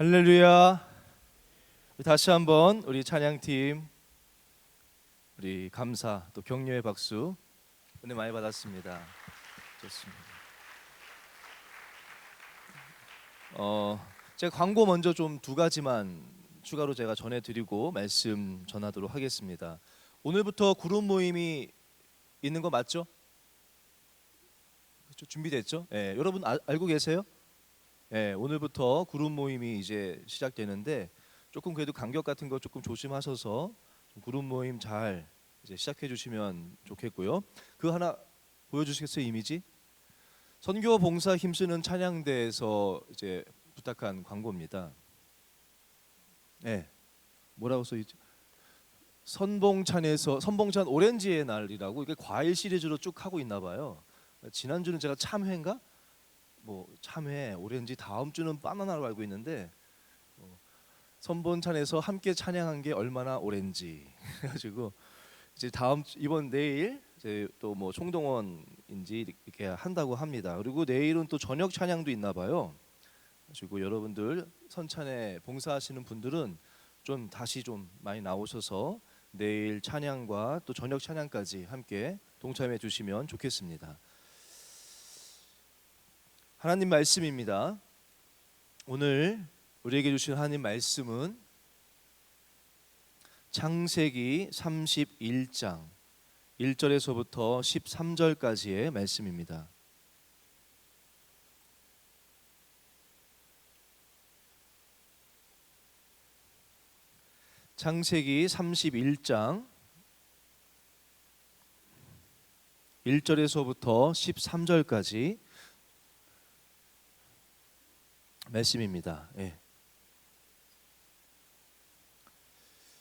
할렐루야. 다시 한번 우리 찬양팀 우리 감사 또 격려의 박수 은혜 많이 받았습니다. 좋습니다. 제가 광고 먼저 좀 두 가지만 추가로 제가 전해드리고 말씀 전하도록 하겠습니다. 오늘부터 그룹 모임이 있는 거 맞죠? 그렇죠? 준비됐죠? 네, 여러분 알고 계세요? 네, 오늘부터 그룹 모임이 이제 시작되는데 조금 그래도 간격 같은 거 조금 조심하셔서 그룹 모임 잘 이제 시작해 주시면 좋겠고요. 그거 하나 보여주시겠어요? 이미지? 선교 봉사 힘쓰는 찬양대에서 이제 부탁한 광고입니다. 네, 뭐라고 써 있죠? 선봉찬 오렌지의 날이라고 이게 과일 시리즈로 쭉 하고 있나 봐요. 지난주는 제가 참회인가? 뭐 참회, 오렌지, 다음 주는 바나나로 알고 있는데 선봉찬에서 함께 찬양한 게 얼마나 오렌지 해가지고 이제 이번 내일 이제 또 뭐 총동원인지 이렇게 한다고 합니다. 그리고 내일은 또 저녁 찬양도 있나 봐요. 그리고 여러분들 선찬에 봉사하시는 분들은 좀 다시 좀 많이 나오셔서 내일 찬양과 또 저녁 찬양까지 함께 동참해 주시면 좋겠습니다. 하나님 말씀입니다. 오늘 우리에게 주신 하나님 말씀은 창세기 31장 1절에서부터 13절까지의 말씀입니다. 창세기 31장 1절에서부터 13절까지 말씀입니다. 예.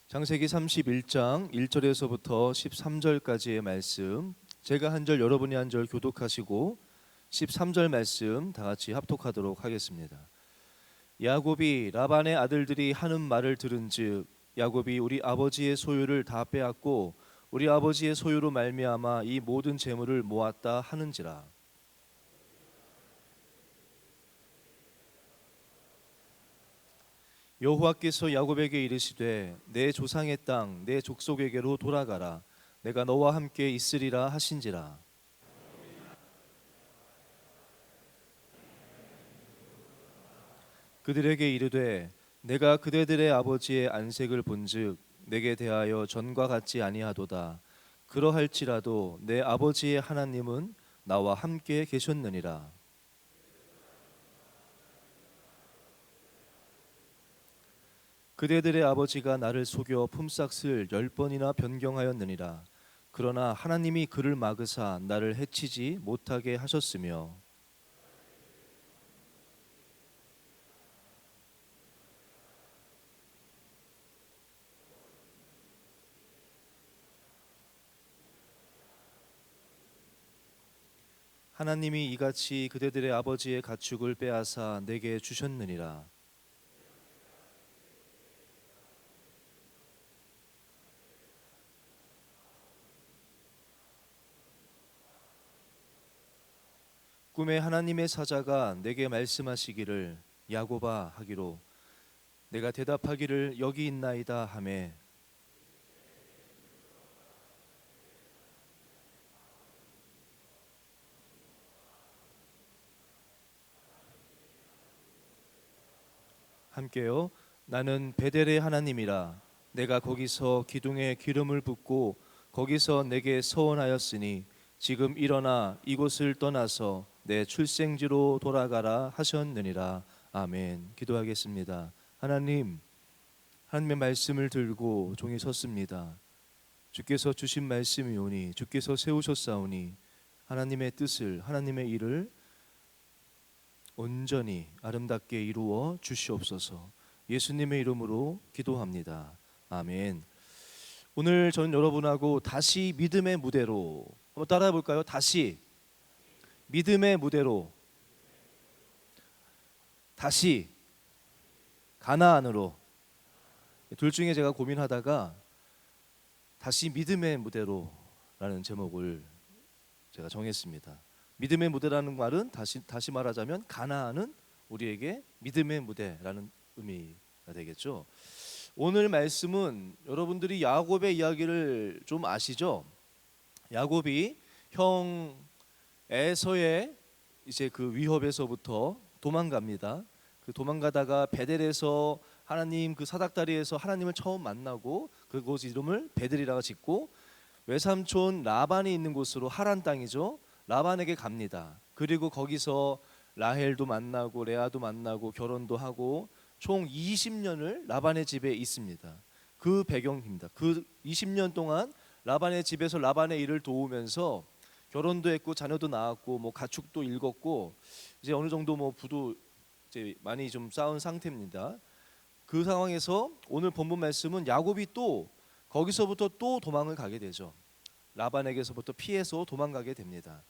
창세기 31장 1절에서부터 13절까지의 말씀, 제가 한 절 여러분이 한 절 교독하시고 13절 말씀 다 같이 합독하도록 하겠습니다. 야곱이 라반의 아들들이 하는 말을 들은즉 야곱이 우리 아버지의 소유를 다 빼앗고 우리 아버지의 소유로 말미암아 이 모든 재물을 모았다 하는지라. 여호와께서 야곱에게 이르시되 내 조상의 땅 내 족속에게로 돌아가라. 내가 너와 함께 있으리라 하신지라. 그들에게 이르되 내가 그대들의 아버지의 안색을 본즉 내게 대하여 전과 같지 아니하도다. 그러할지라도 내 아버지의 하나님은 나와 함께 계셨느니라. 그대들의 아버지가 나를 속여 품삯을 10번이나 변경하였느니라. 그러나 하나님이 그를 막으사 나를 해치지 못하게 하셨으며 하나님이 이같이 그대들의 아버지의 가축을 빼앗아 내게 주셨느니라. 꿈에 하나님의 사자가 내게 말씀하시기를 야곱아 하기로 내가 대답하기를 여기 있나이다 하매 함께요. 나는 베델의 하나님이라. 내가 거기서 기둥에 기름을 붓고 거기서 내게 서원하였으니 지금 일어나 이곳을 떠나서 내 출생지로 돌아가라 하셨느니라. 아멘. 기도하겠습니다. 하나님의 말씀을 들고 종이 섰습니다. 주께서 주신 말씀이오니 주께서 세우셨사오니 하나님의 뜻을 하나님의 일을 온전히 아름답게 이루어 주시옵소서. 예수님의 이름으로 기도합니다. 아멘. 오늘 저는 여러분하고 다시 믿음의 무대로 한번 따라해 볼까요? 다시 믿음의 무대로, 다시 가나안으로. 둘 중에 제가 고민하다가 다시 믿음의 무대로라는 제목을 제가 정했습니다. 믿음의 무대라는 말은 다시 말하자면 가나안은 우리에게 믿음의 무대라는 의미가 되겠죠. 오늘 말씀은 여러분들이 야곱의 이야기를 좀 아시죠? 야곱이 형 에서의 이제 그 위협에서부터 도망갑니다. 그 도망가다가 베델에서 하나님 그 사닥다리에서 하나님을 처음 만나고 그곳 이름을 베델이라고 짓고 외삼촌 라반이 있는 곳으로 하란 땅이죠. 라반에게 갑니다. 그리고 거기서 라헬도 만나고 레아도 만나고 결혼도 하고 총 20년을 라반의 집에 있습니다. 그 배경입니다. 그 20년 동안 라반의 집에서 라반의 일을 도우면서 결혼도 했고 자녀도 낳았고 뭐 가축도 일궜고 이제 어느 정도 뭐 부도 이제 많이 좀 쌓은 상태입니다. 그 상황에서 오늘 본문 말씀은 야곱이 또 거기서부터 또 도망을 가게 되죠. 라반에게서부터 피해서 도망가게 됩니다.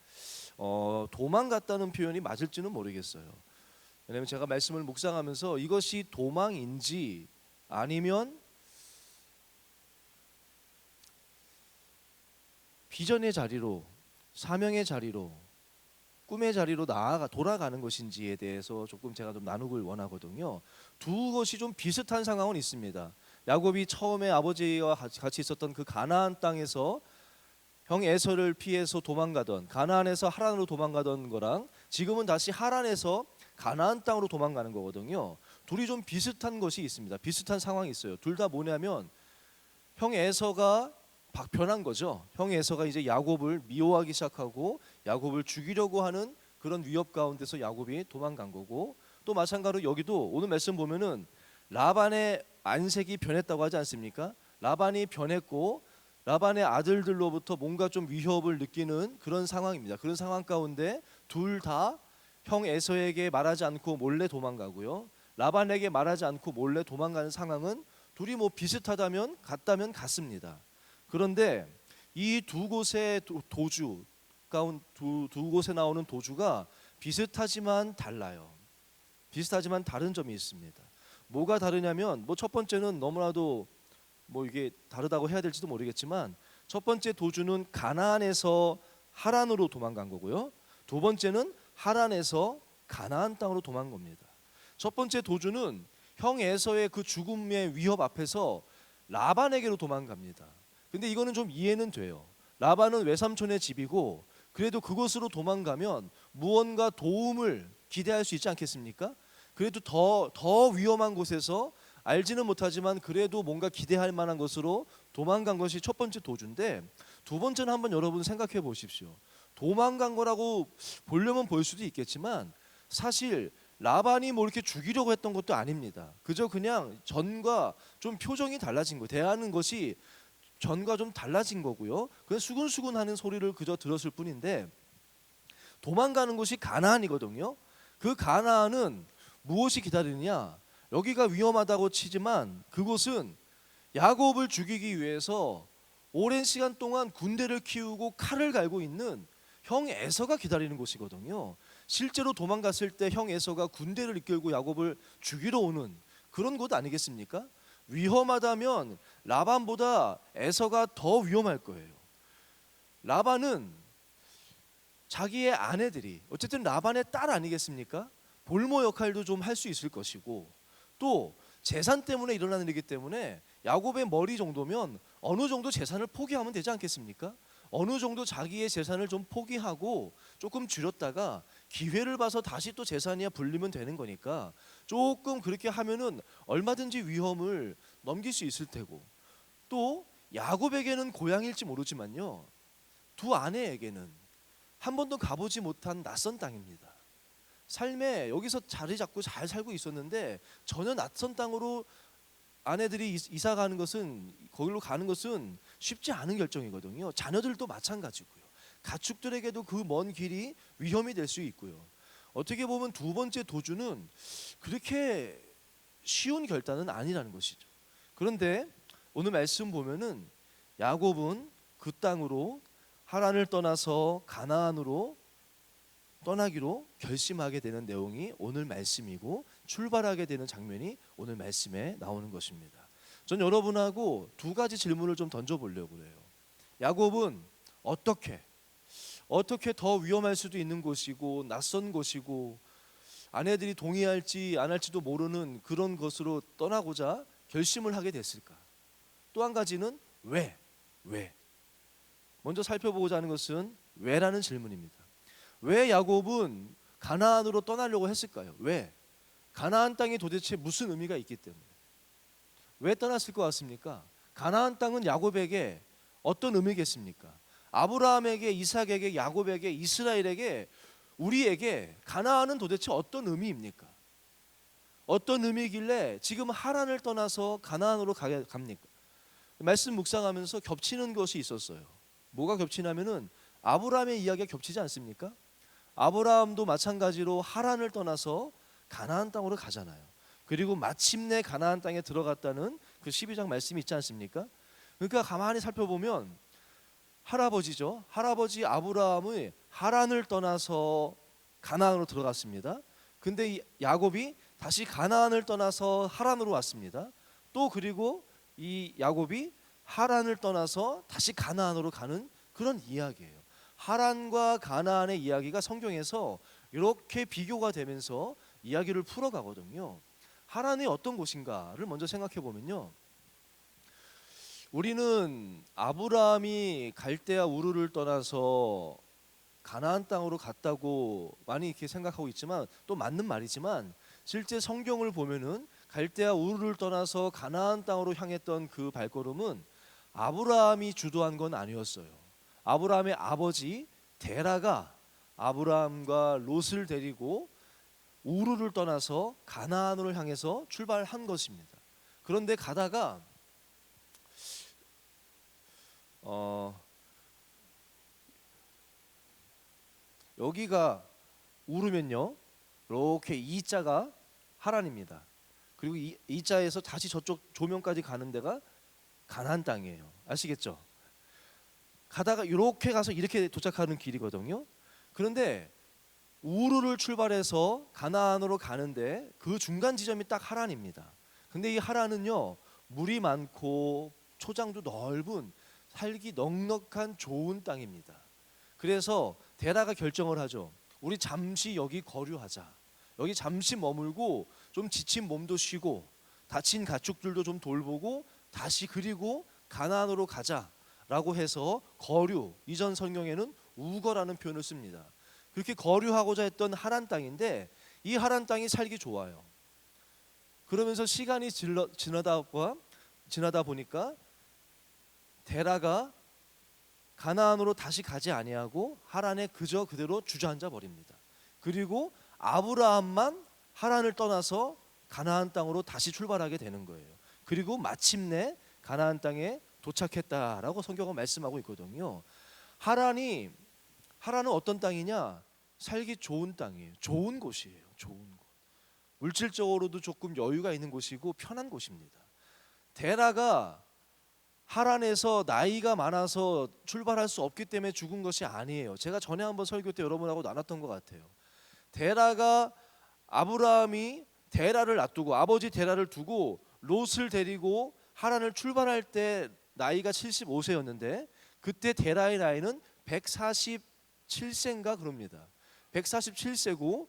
도망갔다는 표현이 맞을지는 모르겠어요. 왜냐하면 제가 말씀을 묵상하면서 이것이 도망인지 아니면 비전의 자리로, 사명의 자리로, 꿈의 자리로 돌아가는 것인지에 대해서 조금 제가 좀 나누길 원하거든요. 두 것이 좀 비슷한 상황은 있습니다. 야곱이 처음에 아버지와 같이 있었던 그 가나안 땅에서 형 에서를 피해서 도망가던, 가나안에서 하란으로 도망가던 거랑 지금은 다시 하란에서 가나안 땅으로 도망가는 거거든요. 둘이 좀 비슷한 것이 있습니다. 비슷한 상황이 있어요. 둘 다 뭐냐면 형 에서가 변한 거죠. 형 에서가 이제 야곱을 미워하기 시작하고 야곱을 죽이려고 하는 그런 위협 가운데서 야곱이 도망간 거고, 또 마찬가지로 여기도 오늘 말씀 보면은 라반의 안색이 변했다고 하지 않습니까? 라반이 변했고 라반의 아들들로부터 뭔가 좀 위협을 느끼는 그런 상황입니다. 그런 상황 가운데 둘 다 형 에서에게 말하지 않고 몰래 도망가고요, 라반에게 말하지 않고 몰래 도망가는 상황은 둘이 뭐 비슷하다면 같다면 같습니다. 그런데 이 두 곳의 도주 가운 두 곳에 나오는 도주가 비슷하지만 달라요. 비슷하지만 다른 점이 있습니다. 뭐가 다르냐면 뭐 첫 번째는 너무나도 뭐 이게 다르다고 해야 될지도 모르겠지만 첫 번째 도주는 가나안에서 하란으로 도망간 거고요. 두 번째는 하란에서 가나안 땅으로 도망간 겁니다. 첫 번째 도주는 형 에서의 그 죽음의 위협 앞에서 라반에게로 도망갑니다. 근데 이거는 좀 이해는 돼요. 라반은 외삼촌의 집이고 그래도 그곳으로 도망가면 무언가 도움을 기대할 수 있지 않겠습니까? 그래도 더 위험한 곳에서 알지는 못하지만 그래도 뭔가 기대할 만한 것으로 도망간 것이 첫 번째 도주인데, 두 번째는 한번 여러분 생각해 보십시오. 도망간 거라고 보려면 볼 수도 있겠지만 사실 라반이 뭐 이렇게 죽이려고 했던 것도 아닙니다. 그저 그냥 전과 좀 표정이 달라진 거예요. 대하는 것이 전과 좀 달라진 거고요. 그냥 수근수근하는 소리를 그저 들었을 뿐인데, 도망가는 곳이 가나안이거든요. 그 가나안은 무엇이 기다리느냐? 여기가 위험하다고 치지만 그곳은 야곱을 죽이기 위해서 오랜 시간 동안 군대를 키우고 칼을 갈고 있는 형 에서가 기다리는 곳이거든요. 실제로 도망갔을 때 형 에서가 군대를 이끌고 야곱을 죽이러 오는 그런 곳 아니겠습니까? 위험하다면 라반보다 에서가 더 위험할 거예요. 라반은 자기의 아내들이 어쨌든 라반의 딸 아니겠습니까? 볼모 역할도 좀 할 수 있을 것이고, 또 재산 때문에 일어나는 일이기 때문에 야곱의 머리 정도면 어느 정도 재산을 포기하면 되지 않겠습니까? 어느 정도 자기의 재산을 좀 포기하고 조금 줄였다가 기회를 봐서 다시 또 재산이야 불리면 되는 거니까 조금 그렇게 하면은 얼마든지 위험을 넘길 수 있을 테고, 또 야곱에게는 고향일지 모르지만요, 두 아내에게는 한 번도 가보지 못한 낯선 땅입니다. 삶에 여기서 자리 잡고 잘 살고 있었는데 전혀 낯선 땅으로 아내들이 이사 가는 것은, 거기로 가는 것은 쉽지 않은 결정이거든요. 자녀들도 마찬가지고요. 가축들에게도 그 먼 길이 위험이 될 수 있고요. 어떻게 보면 두 번째 도주는 그렇게 쉬운 결단은 아니라는 것이죠. 그런데 오늘 말씀 보면은 야곱은 그 땅으로 하란을 떠나서 가나안으로 떠나기로 결심하게 되는 내용이 오늘 말씀이고, 출발하게 되는 장면이 오늘 말씀에 나오는 것입니다. 전 여러분하고 두 가지 질문을 좀 던져보려고 해요. 야곱은 어떻게 더 위험할 수도 있는 곳이고 낯선 곳이고 아내들이 동의할지 안 할지도 모르는 그런 것으로 떠나고자 결심을 하게 됐을까? 또 한 가지는 왜? 먼저 살펴보고자 하는 것은 왜라는 질문입니다. 왜 야곱은 가나안으로 떠나려고 했을까요? 왜? 가나안 땅이 도대체 무슨 의미가 있기 때문에. 왜 떠났을 것 같습니까? 가나안 땅은 야곱에게 어떤 의미겠습니까? 아브라함에게, 이삭에게, 야곱에게, 이스라엘에게, 우리에게 가나안은 도대체 어떤 의미입니까? 어떤 의미이길래 지금 하란을 떠나서 가나안으로 갑니까? 말씀 묵상하면서 겹치는 것이 있었어요. 뭐가 겹치냐면은 아브라함의 이야기가 겹치지 않습니까? 아브라함도 마찬가지로 하란을 떠나서 가나안 땅으로 가잖아요. 그리고 마침내 가나안 땅에 들어갔다는 그 12장 말씀이 있지 않습니까? 그러니까 가만히 살펴보면 할아버지죠. 할아버지 아브라함의 하란을 떠나서 가나안으로 들어갔습니다. 근데 이 야곱이 다시 가나안을 떠나서 하란으로 왔습니다. 또 그리고 이 야곱이 하란을 떠나서 다시 가나안으로 가는 그런 이야기예요. 하란과 가나안의 이야기가 성경에서 이렇게 비교가 되면서 이야기를 풀어가거든요. 하란이 어떤 곳인가를 먼저 생각해 보면요. 우리는 아브라함이 갈대아 우르를 떠나서 가나안 땅으로 갔다고 많이 이렇게 생각하고 있지만 또 맞는 말이지만 실제 성경을 보면은 갈대아 우르를 떠나서 가나안 땅으로 향했던 그 발걸음은 아브라함이 주도한 건 아니었어요. 아브라함의 아버지 데라가 아브라함과 롯을 데리고 우르를 떠나서 가나안으로 향해서 출발한 것입니다. 그런데 가다가 여기가 우르면요 이렇게 이자가 하란입니다. 그리고 이자에서 다시 저쪽 조명까지 가는 데가 가나안 땅이에요. 아시겠죠? 가다가 이렇게 가서 이렇게 도착하는 길이거든요. 그런데 우르를 출발해서 가나안으로 가는데 그 중간 지점이 딱 하란입니다. 근데 이 하란은요 물이 많고 초장도 넓은 살기 넉넉한 좋은 땅입니다. 그래서 데라가 결정을 하죠. 우리 잠시 여기 거류하자. 여기 잠시 머물고 좀 지친 몸도 쉬고 다친 가축들도 좀 돌보고 다시 그리고 가나안으로 가자라고 해서 거류, 이전 성경에는 우거라는 표현을 씁니다. 그렇게 거류하고자 했던 하란 땅인데 이 하란 땅이 살기 좋아요. 그러면서 시간이 지나다 보니까 데라가 가나안으로 다시 가지 아니하고 하란에 그저 그대로 주저앉아 버립니다. 그리고 아브라함만 하란을 떠나서 가나안 땅으로 다시 출발하게 되는 거예요. 그리고 마침내 가나안 땅에 도착했다라고 성경은 말씀하고 있거든요. 하란은 어떤 땅이냐? 살기 좋은 땅이에요. 좋은 곳이에요. 좋은 곳. 물질적으로도 조금 여유가 있는 곳이고 편한 곳입니다. 데라가 하란에서 나이가 많아서 출발할 수 없기 때문에 죽은 것이 아니에요. 제가 전에 한번 설교 때 여러분하고 나눴던 것 같아요. 데라가 아브라함이 데라를 놔두고 아버지 데라를 두고 롯을 데리고 하란을 출발할 때 나이가 75세였는데 그때 데라의 나이는 147세인가 그럽니다. 147세고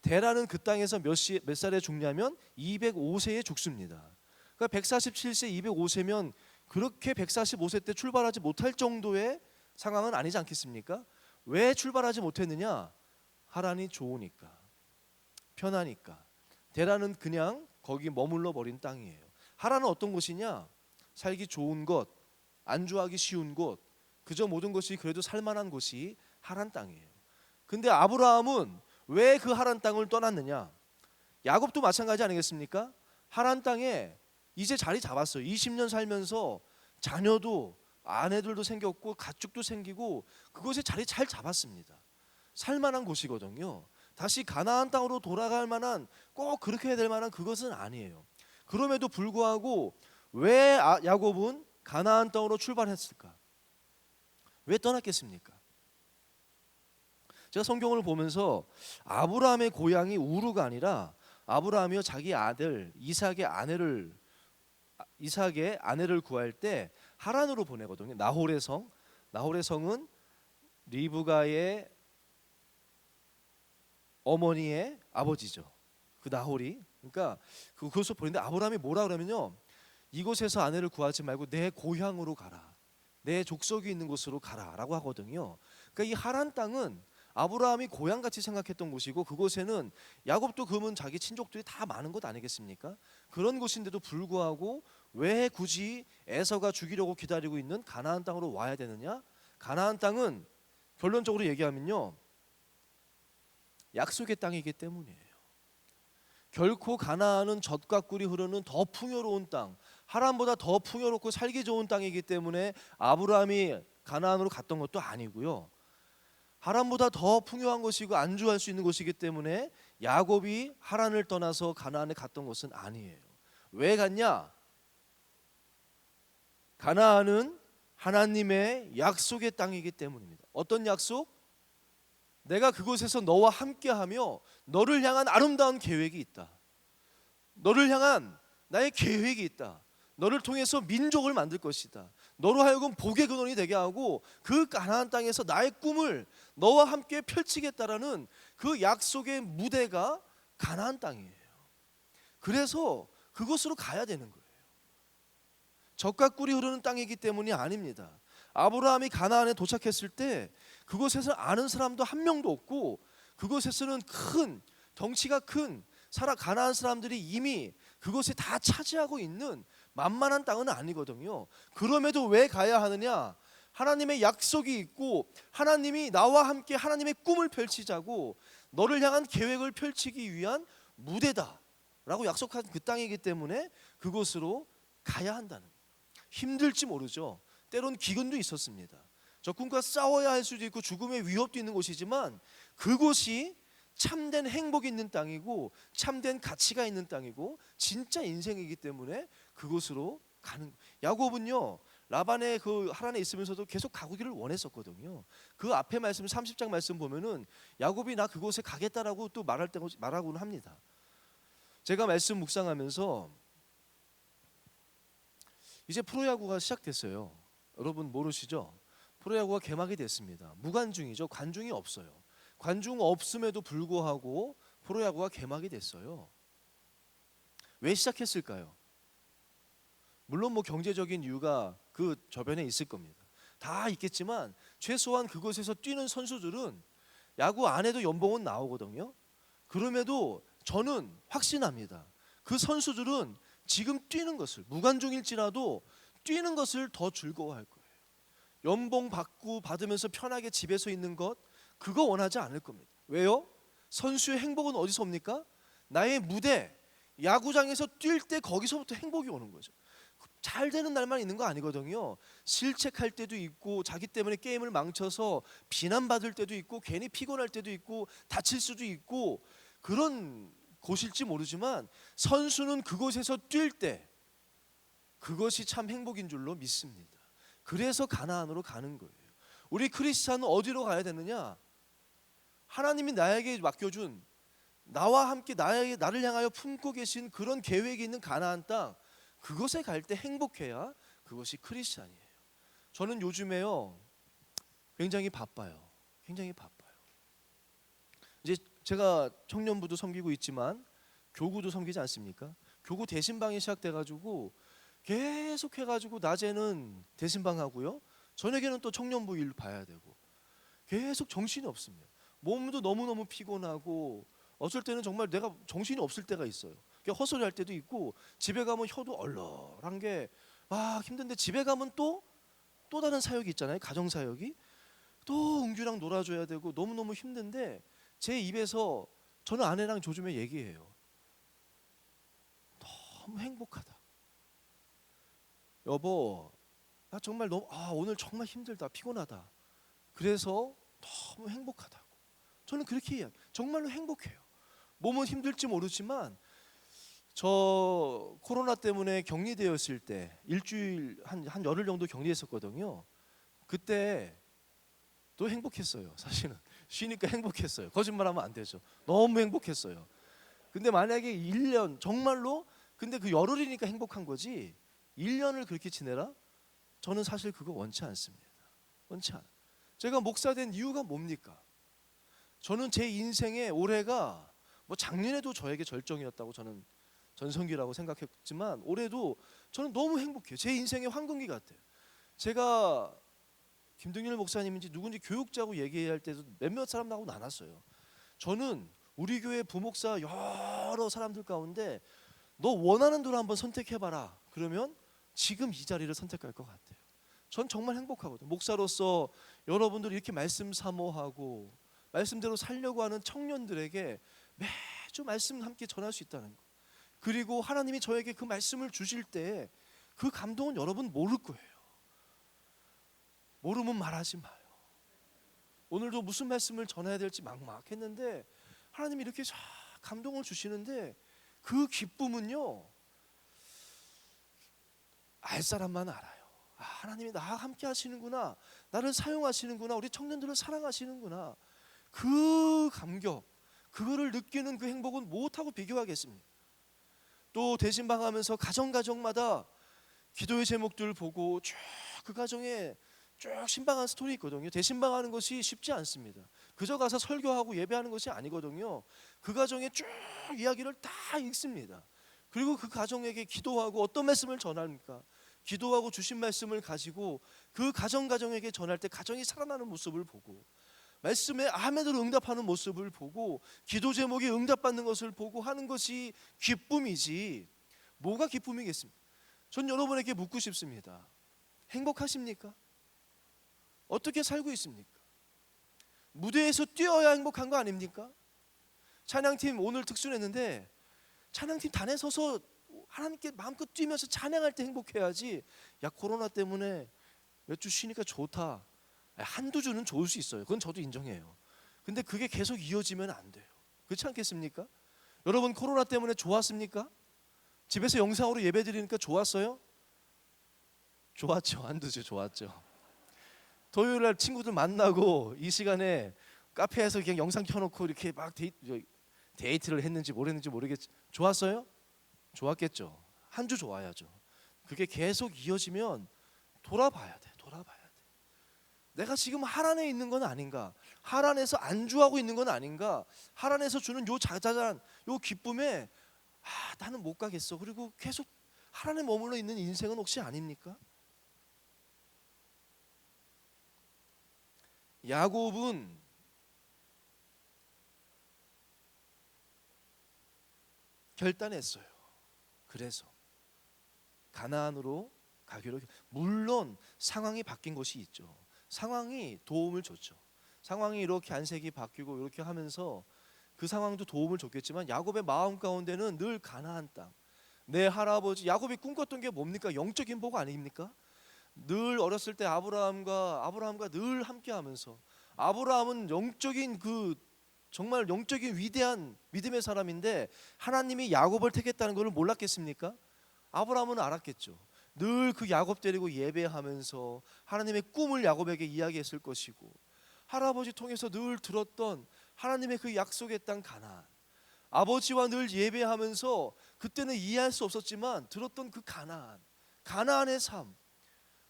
데라는 그 땅에서 몇 살에 죽냐면 205세에 죽습니다. 그러니까 147세 205세면 그렇게 145세 때 출발하지 못할 정도의 상황은 아니지 않겠습니까? 왜 출발하지 못했느냐? 하란이 좋으니까, 편하니까. 데라는 그냥 거기 머물러 버린 땅이에요. 하란은 어떤 곳이냐? 살기 좋은 곳, 안주하기 쉬운 곳, 그저 모든 것이 그래도 살만한 곳이 하란 땅이에요. 근데 아브라함은 왜 그 하란 땅을 떠났느냐? 야곱도 마찬가지 아니겠습니까? 하란 땅에 이제 자리 잡았어요. 20년 살면서 자녀도 아내들도 생겼고 가축도 생기고 그곳에 자리 잘 잡았습니다. 살만한 곳이거든요. 다시 가나안 땅으로 돌아갈 만한 꼭 그렇게 해야 될 만한 그것은 아니에요. 그럼에도 불구하고 왜 야곱은 가나안 땅으로 출발했을까? 왜 떠났겠습니까? 제가 성경을 보면서 아브라함의 고향이 우르가 아니라 아브라함이요 자기 아들 이삭의 아내를 구할 때 하란으로 보내거든요. 나홀의 성은 리브가의 어머니의 아버지죠. 그 나홀이. 그러니까 그것을 보는데 아브라함이 뭐라 그러면요, 이곳에서 아내를 구하지 말고 내 고향으로 가라, 내 족속이 있는 곳으로 가라라고 하거든요. 그러니까 이 하란 땅은 아브라함이 고향같이 생각했던 곳이고, 그곳에는 야곱도 그러면 자기 친족들이 다 많은 곳 아니겠습니까? 그런 곳인데도 불구하고 왜 굳이 에서가 죽이려고 기다리고 있는 가나안 땅으로 와야 되느냐? 가나안 땅은 결론적으로 얘기하면요, 약속의 땅이기 때문이에요. 결코 가나안은 젖과 꿀이 흐르는 더 풍요로운 땅, 하란보다 더 풍요롭고 살기 좋은 땅이기 때문에 아브라함이 가나안으로 갔던 것도 아니고요, 하란보다 더 풍요한 곳이고 안주할 수 있는 곳이기 때문에 야곱이 하란을 떠나서 가나안에 갔던 것은 아니에요. 왜 갔냐? 가나안은 하나님의 약속의 땅이기 때문입니다. 어떤 약속? 내가 그곳에서 너와 함께하며 너를 향한 아름다운 계획이 있다. 너를 향한 나의 계획이 있다. 너를 통해서 민족을 만들 것이다. 너로 하여금 복의 근원이 되게 하고 그 가나안 땅에서 나의 꿈을 너와 함께 펼치겠다라는 그 약속의 무대가 가나안 땅이에요. 그래서 그곳으로 가야 되는 거예요. 젖과 꿀이 흐르는 땅이기 때문이 아닙니다. 아브라함이 가나안에 도착했을 때 그곳에서 아는 사람도 한 명도 없고, 그곳에서는 큰 덩치가 큰 가나안 사람들이 이미 그곳에 다 차지하고 있는 만만한 땅은 아니거든요. 그럼에도 왜 가야 하느냐? 하나님의 약속이 있고 하나님이 나와 함께 하나님의 꿈을 펼치자고, 너를 향한 계획을 펼치기 위한 무대다라고 약속한 그 땅이기 때문에 그곳으로 가야 한다는 거예요. 힘들지 모르죠. 때론 기근도 있었습니다. 적군과 싸워야 할 수도 있고 죽음의 위협도 있는 곳이지만 그곳이 참된 행복이 있는 땅이고 참된 가치가 있는 땅이고 진짜 인생이기 때문에 그곳으로 가는. 야곱은요, 라반의 그 하란에 있으면서도 계속 가기를 원했었거든요. 그 앞에 말씀 30장 말씀 보면은 야곱이 나 그곳에 가겠다라고 또 말하고는 합니다. 제가 말씀 묵상하면서 이제 프로야구가 시작됐어요. 여러분 모르시죠? 프로야구가 개막이 됐습니다. 무관중이죠. 관중이 없어요. 관중 없음에도 불구하고 프로야구가 개막이 됐어요. 왜 시작했을까요? 물론 뭐 경제적인 이유가 그 저변에 있을 겁니다. 다 있겠지만 최소한 그곳에서 뛰는 선수들은 야구 안 해도 연봉은 나오거든요. 그럼에도 저는 확신합니다. 그 선수들은 지금 뛰는 것을, 무관중일지라도 뛰는 것을 더 즐거워할 거예요. 연봉 받으면서 편하게 집에서 있는 것, 그거 원하지 않을 겁니다. 왜요? 선수의 행복은 어디서 옵니까? 나의 무대, 야구장에서 뛸 때 거기서부터 행복이 오는 거죠. 잘 되는 날만 있는 거 아니거든요. 실책할 때도 있고 자기 때문에 게임을 망쳐서 비난받을 때도 있고 괜히 피곤할 때도 있고 다칠 수도 있고 그런 곳일지 모르지만 선수는 그곳에서 뛸 때 그것이 참 행복인 줄로 믿습니다. 그래서 가나안으로 가는 거예요. 우리 크리스찬은 어디로 가야 되느냐? 하나님이 나에게 맡겨준, 나와 함께 나를 향하여 품고 계신 그런 계획이 있는 가나안 땅, 그것에 갈 때 행복해야 그것이 크리스찬이에요. 저는 요즘에요 굉장히 바빠요. 굉장히 바빠요. 이제 제가 청년부도 섬기고 있지만 교구도 섬기지 않습니까? 교구 대신방이 시작돼가지고 계속 해가지고 낮에는 대신방 하고요, 저녁에는 또 청년부 일 봐야 되고 계속 정신이 없습니다. 몸도 너무너무 피곤하고 어쩔 때는 정말 내가 정신이 없을 때가 있어요. 헛소리 할 때도 있고 집에 가면 혀도 얼얼한 게 힘든데 집에 가면 또 다른 사역이 있잖아요. 가정 사역이 또 은규랑 놀아줘야 되고 너무너무 힘든데 제 입에서 저는 아내랑 요즘에 얘기해요. 너무 행복하다. 여보, 나 정말 오늘 정말 힘들다, 피곤하다. 그래서 너무 행복하다고. 저는 그렇게 이야기해요. 정말로 행복해요. 몸은 힘들지 모르지만 저 코로나 때문에 격리되었을 때 일주일 한 열흘 정도 격리했었거든요. 그때 또 행복했어요. 사실은 쉬니까 행복했어요. 거짓말하면 안 되죠. 너무 행복했어요. 근데 만약에 1년 정말로, 근데 그 열흘이니까 행복한 거지 1년을 그렇게 지내라? 저는 사실 그거 원치 않습니다. 원치 않아요. 제가 목사 된 이유가 뭡니까? 저는 제 인생의 올해가 뭐 작년에도 저에게 절정이었다고 저는 전성기라고 생각했지만 올해도 저는 너무 행복해요. 제 인생의 황금기 같아요. 제가 김동률 목사님인지 누군지 교육자고 얘기할 때도 몇몇 사람하고 나눴어요. 저는 우리 교회 부목사 여러 사람들 가운데 너 원하는 대로 한번 선택해봐라. 그러면 지금 이 자리를 선택할 것 같아요. 전 정말 행복하거든요. 목사로서 여러분들이 이렇게 말씀 사모하고 말씀대로 살려고 하는 청년들에게 매주 말씀 함께 전할 수 있다는 거. 그리고 하나님이 저에게 그 말씀을 주실 때 그 감동은 여러분 모를 거예요. 모르면 말하지 마요. 오늘도 무슨 말씀을 전해야 될지 막막했는데 하나님이 이렇게 쫙 감동을 주시는데 그 기쁨은요, 알 사람만 알아요. 아, 하나님이 나와 함께 하시는구나, 나를 사용하시는구나, 우리 청년들을 사랑하시는구나. 그 감격, 그거를 느끼는 그 행복은 무엇하고 비교하겠습니까? 또 대신방하면서 가정마다 기도의 제목들 보고 쭉 그 가정에 쭉 신방한 스토리 있거든요. 대신방하는 것이 쉽지 않습니다. 그저 가서 설교하고 예배하는 것이 아니거든요. 그 가정에 쭉 이야기를 다 읽습니다. 그리고 그 가정에게 기도하고 어떤 말씀을 전합니까? 기도하고 주신 말씀을 가지고 그 가정에게 전할 때 가정이 살아나는 모습을 보고 말씀에 아멘으로 응답하는 모습을 보고 기도 제목이 응답받는 것을 보고 하는 것이 기쁨이지 뭐가 기쁨이겠습니까? 전 여러분에게 묻고 싶습니다. 행복하십니까? 어떻게 살고 있습니까? 무대에서 뛰어야 행복한 거 아닙니까? 찬양팀 오늘 특순했는데 찬양팀 단에 서서 하나님께 마음껏 뛰면서 찬양할 때 행복해야지. 야, 코로나 때문에 몇 주 쉬니까 좋다, 한두 주는 좋을 수 있어요. 그건 저도 인정해요. 근데 그게 계속 이어지면 안 돼요. 그렇지 않겠습니까? 여러분 코로나 때문에 좋았습니까? 집에서 영상으로 예배 드리니까 좋았어요? 좋았죠. 한두 주 좋았죠. 토요일날 친구들 만나고 이 시간에 카페에서 그냥 영상 켜놓고 이렇게 막 데이트를 했는지 모르겠는지 모르겠지. 좋았어요? 좋았겠죠. 한 주 좋아야죠. 그게 계속 이어지면 돌아봐야 돼. 내가 지금 하란에 있는 건 아닌가? 하란에서 안주하고 있는 건 아닌가? 하란에서 주는 요 자잘한 요 기쁨에 나는 못 가겠어. 그리고 계속 하란에 머물러 있는 인생은 혹시 아닙니까? 야곱은 결단했어요. 그래서 가나안으로 가기로. 물론 상황이 바뀐 것이 있죠. 상황이 도움을 줬죠. 상황이 이렇게 안색이 바뀌고 이렇게 하면서 그 상황도 도움을 줬겠지만 야곱의 마음 가운데는 늘 가나안 땅, 내 할아버지 야곱이 꿈꿨던 게 뭡니까? 영적인 복 아닙니까? 늘 어렸을 때 아브라함과 늘 함께하면서 아브라함은 영적인 그 정말 영적인 위대한 믿음의 사람인데 하나님이 야곱을 택했다는 것을 몰랐겠습니까? 아브라함은 알았겠죠. 늘 그 야곱 데리고 예배하면서 하나님의 꿈을 야곱에게 이야기했을 것이고 할아버지 통해서 늘 들었던 하나님의 그 약속의 땅 가나안, 아버지와 늘 예배하면서 그때는 이해할 수 없었지만 들었던 그 가나안의 삶,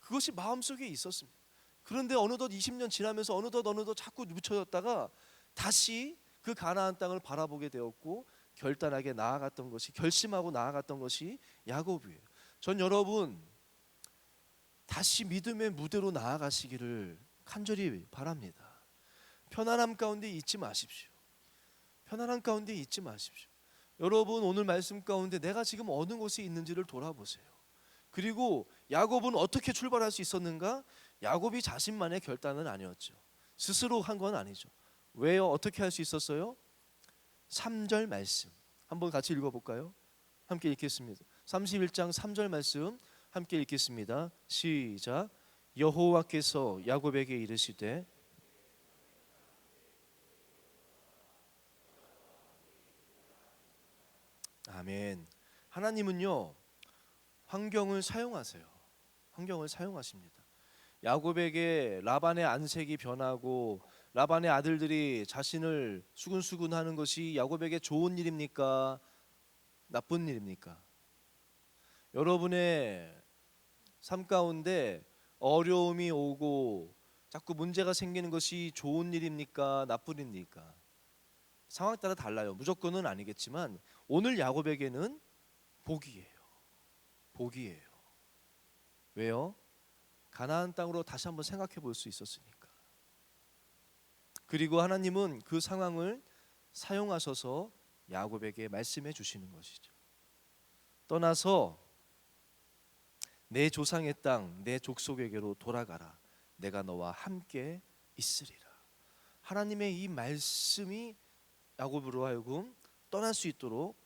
그것이 마음속에 있었습니다. 그런데 어느덧 20년 지나면서 어느덧 자꾸 묻혀졌다가 다시 그 가나안 땅을 바라보게 되었고 결단하게 나아갔던 것이, 결심하고 나아갔던 것이 야곱이에요. 전 여러분 다시 믿음의 무대로 나아가시기를 간절히 바랍니다. 편안함 가운데 있지 마십시오. 여러분 오늘 말씀 가운데 내가 지금 어느 곳에 있는지를 돌아보세요. 그리고 야곱은 어떻게 출발할 수 있었는가? 야곱이 자신만의 결단은 아니었죠. 스스로 한 건 아니죠. 왜요? 어떻게 할 수 있었어요? 3절 말씀 한번 같이 읽어볼까요? 함께 읽겠습니다. 31장 3절 말씀 함께 읽겠습니다. 시작. 여호와께서 야곱에게 이르시되 아멘. 하나님은요 환경을 사용하세요. 환경을 사용하십니다. 야곱에게 라반의 안색이 변하고 라반의 아들들이 자신을 수군수군하는 것이 야곱에게 좋은 일입니까? 나쁜 일입니까? 여러분의 삶 가운데 어려움이 오고 자꾸 문제가 생기는 것이 좋은 일입니까? 나쁜 일입니까? 상황 따라 달라요. 무조건은 아니겠지만 오늘 야곱에게는 복이에요. 복이에요. 왜요? 가나안 땅으로 다시 한번 생각해 볼 수 있었으니까. 그리고 하나님은 그 상황을 사용하셔서 야곱에게 말씀해 주시는 것이죠. 떠나서 내 조상의 땅, 내 족속에게로 돌아가라. 내가 너와 함께 있으리라. 하나님의 이 말씀이 야곱으로 하여금 떠날 수 있도록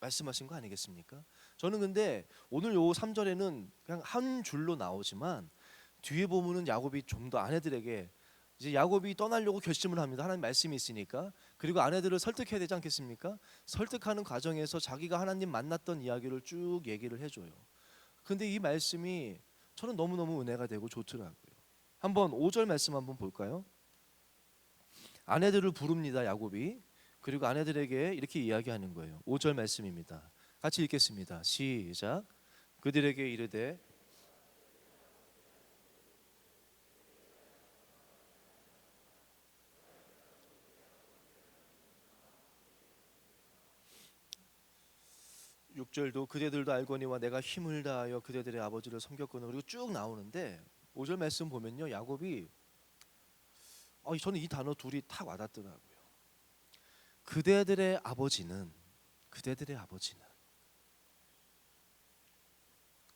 말씀하신 거 아니겠습니까? 저는 근데 오늘 요 3절에는 그냥 한 줄로 나오지만 뒤에 보면은 야곱이 좀 더 아내들에게 이제 야곱이 떠나려고 결심을 합니다. 하나님 말씀이 있으니까. 그리고 아내들을 설득해야 되지 않겠습니까? 설득하는 과정에서 자기가 하나님 만났던 이야기를 쭉 얘기를 해줘요. 근데 이 말씀이 저는 너무너무 은혜가 되고 좋더라고요. 한번 5절 말씀 한번 볼까요? 아내들을 부릅니다, 야곱이. 그리고 아내들에게 이렇게 이야기하는 거예요. 5절 말씀입니다. 같이 읽겠습니다. 시작. 그들에게 이르되 6절도 그대들도 알거니와 내가 힘을 다하여 그대들의 아버지를 섬겼거늘. 그리고 쭉 나오는데 5절 말씀 보면요, 야곱이 저는 이 단어 둘이 탁 와닿더라고요. 그대들의 아버지는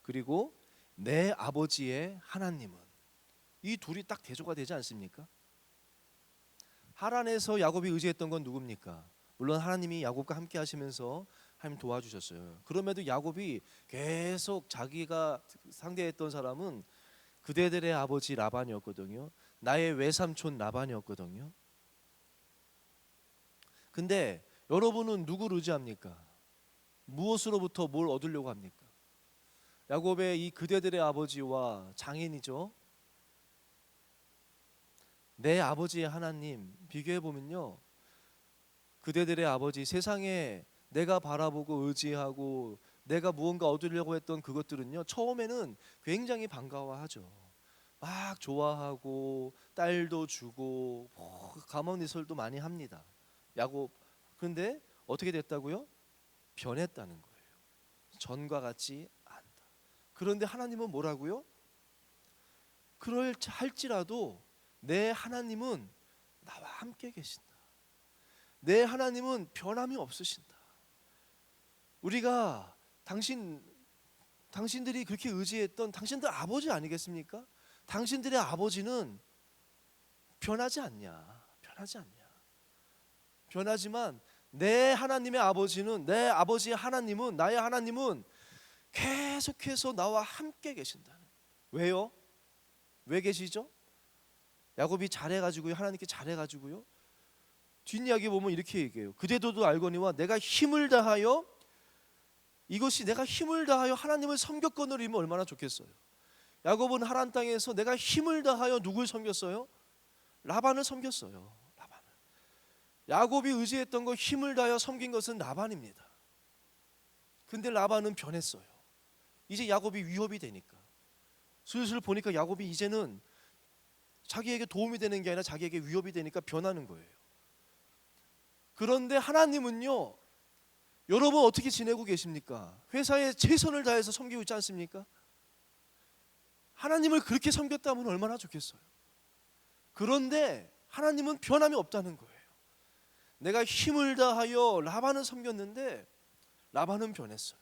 그리고 내 아버지의 하나님은, 이 둘이 딱 대조가 되지 않습니까? 하란에서 야곱이 의지했던 건 누굽니까? 물론 하나님이 야곱과 함께 하시면서 하나님 도와주셨어요. 그럼에도 야곱이 계속 자기가 상대했던 사람은 그대들의 아버지 라반이었거든요. 나의 외삼촌 라반이었거든요. 근데 여러분은 누구를 의지합니까? 무엇으로부터 뭘 얻으려고 합니까? 야곱의 이 그대들의 아버지와 장인이죠. 내 아버지의 하나님 비교해 보면요, 그대들의 아버지, 세상에 내가 바라보고 의지하고 내가 무언가 얻으려고 했던 그것들은요, 처음에는 굉장히 반가워하죠. 막 좋아하고 딸도 주고 가문이설도 많이 합니다, 야곱. 그런데 어떻게 됐다고요? 변했다는 거예요. 전과 같지 않다. 그런데 하나님은 뭐라고요? 그럴 할지라도 내 하나님은 나와 함께 계신다. 내 하나님은 변함이 없으신다. 우리가 당신들이 그렇게 의지했던 당신들 아버지 아니겠습니까? 당신들의 아버지는 변하지 않냐? 변하지만 내 하나님의 아버지는, 내 아버지의 하나님은, 나의 하나님은 계속해서 나와 함께 계신다는. 왜요? 왜 계시죠? 야곱이 잘해가지고요, 하나님께 잘해가지고요. 뒷이야기 보면 이렇게 얘기해요. 그대들도 알거니와 내가 힘을 다하여, 이것이 내가 힘을 다하여 하나님을 섬겼거늘이면 얼마나 좋겠어요. 야곱은 하란 땅에서 내가 힘을 다하여 누굴 섬겼어요? 라반을 섬겼어요. 라반을. 야곱이 의지했던 거, 힘을 다하여 섬긴 것은 라반입니다. 근데 라반은 변했어요. 이제 야곱이 위협이 되니까, 슬슬 보니까 야곱이 이제는 자기에게 도움이 되는 게 아니라 자기에게 위협이 되니까 변하는 거예요. 그런데 하나님은요, 여러분 어떻게 지내고 계십니까? 회사에 최선을 다해서 섬기고 있지 않습니까? 하나님을 그렇게 섬겼다면 얼마나 좋겠어요. 그런데 하나님은 변함이 없다는 거예요. 내가 힘을 다하여 라반을 섬겼는데 라반은 변했어요.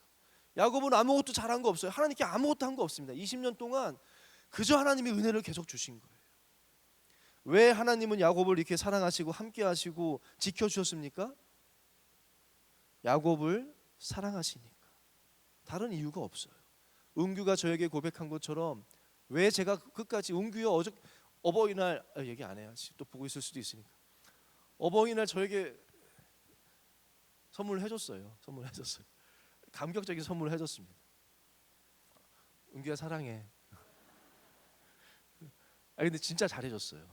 야곱은 아무것도 잘한 거 없어요. 하나님께 아무것도 한 거 없습니다. 20년 동안 그저 하나님의 은혜를 계속 주신 거예요. 왜 하나님은 야곱을 이렇게 사랑하시고 함께 하시고 지켜주셨습니까? 야곱을 사랑하시니까. 다른 이유가 없어요. 은규가 저에게 고백한 것처럼, 왜 제가 끝까지, 은규야 어버이날 얘기 안 해야지, 또 보고 있을 수도 있으니까. 어버이날 저에게 선물을 해줬어요. 감격적인 선물을 해줬습니다. 은규야 사랑해. 근데 진짜 잘해줬어요.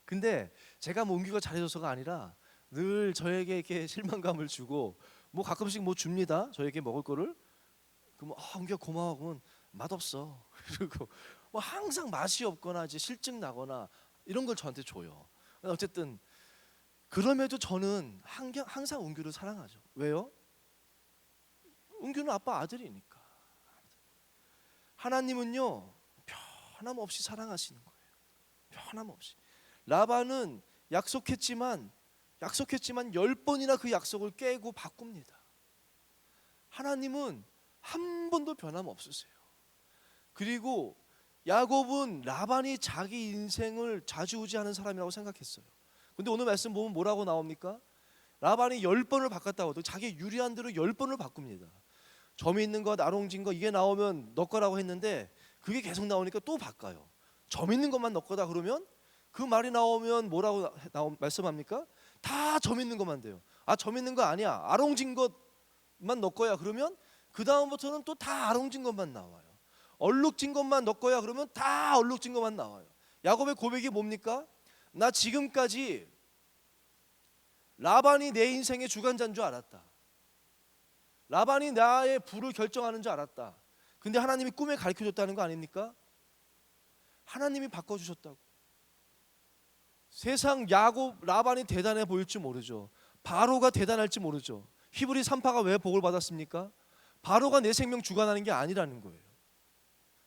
근데 제가 뭐 은규가 잘해줘서가 아니라 늘 저에게 이렇게 실망감을 주고, 뭐 가끔씩 뭐 줍니다, 저에게 먹을 거를. 그러면 은규야 고마워. 그러면 맛없어. 그리고 뭐 항상 맛이 없거나 이제 실증 나거나 이런 걸 저한테 줘요. 어쨌든 그럼에도 저는 항상 은규를 사랑하죠. 왜요? 은규는 아빠 아들이니까. 하나님은요 변함없이 사랑하시는 거예요. 변함없이. 라반은 약속했지만 10번이나 그 약속을 깨고 바꿉니다. 하나님은 한 번도 변함없으세요. 그리고 야곱은 라반이 자기 인생을 좌지우지하는 사람이라고 생각했어요. 근데 오늘 말씀 보면 뭐라고 나옵니까? 라반이 10번을 바꿨다고, 자기 유리한 대로 10번을 바꿉니다. 점이 있는 것, 나롱진 것 이게 나오면 너 거라고 했는데 그게 계속 나오니까 또 바꿔요. 점 있는 것만 너 거다 그러면 그 말이 나오면 뭐라고 말씀합니까? 다 점 있는 것만 돼요. 아, 점 있는 거 아니야. 아롱진 것만 너 거야. 그러면 그 다음부터는 또 다 아롱진 것만 나와요. 얼룩진 것만 너 거야. 그러면 다 얼룩진 것만 나와요. 야곱의 고백이 뭡니까? 나 지금까지 라반이 내 인생의 주관자인 줄 알았다. 라반이 나의 부를 결정하는 줄 알았다. 근데 하나님이 꿈에 가르쳐줬다는 거 아닙니까? 하나님이 바꿔주셨다고. 세상 야곱 라반이 대단해 보일지 모르죠. 바로가 대단할지 모르죠. 히브리 3파가 왜 복을 받았습니까? 바로가 내 생명 주관하는 게 아니라는 거예요.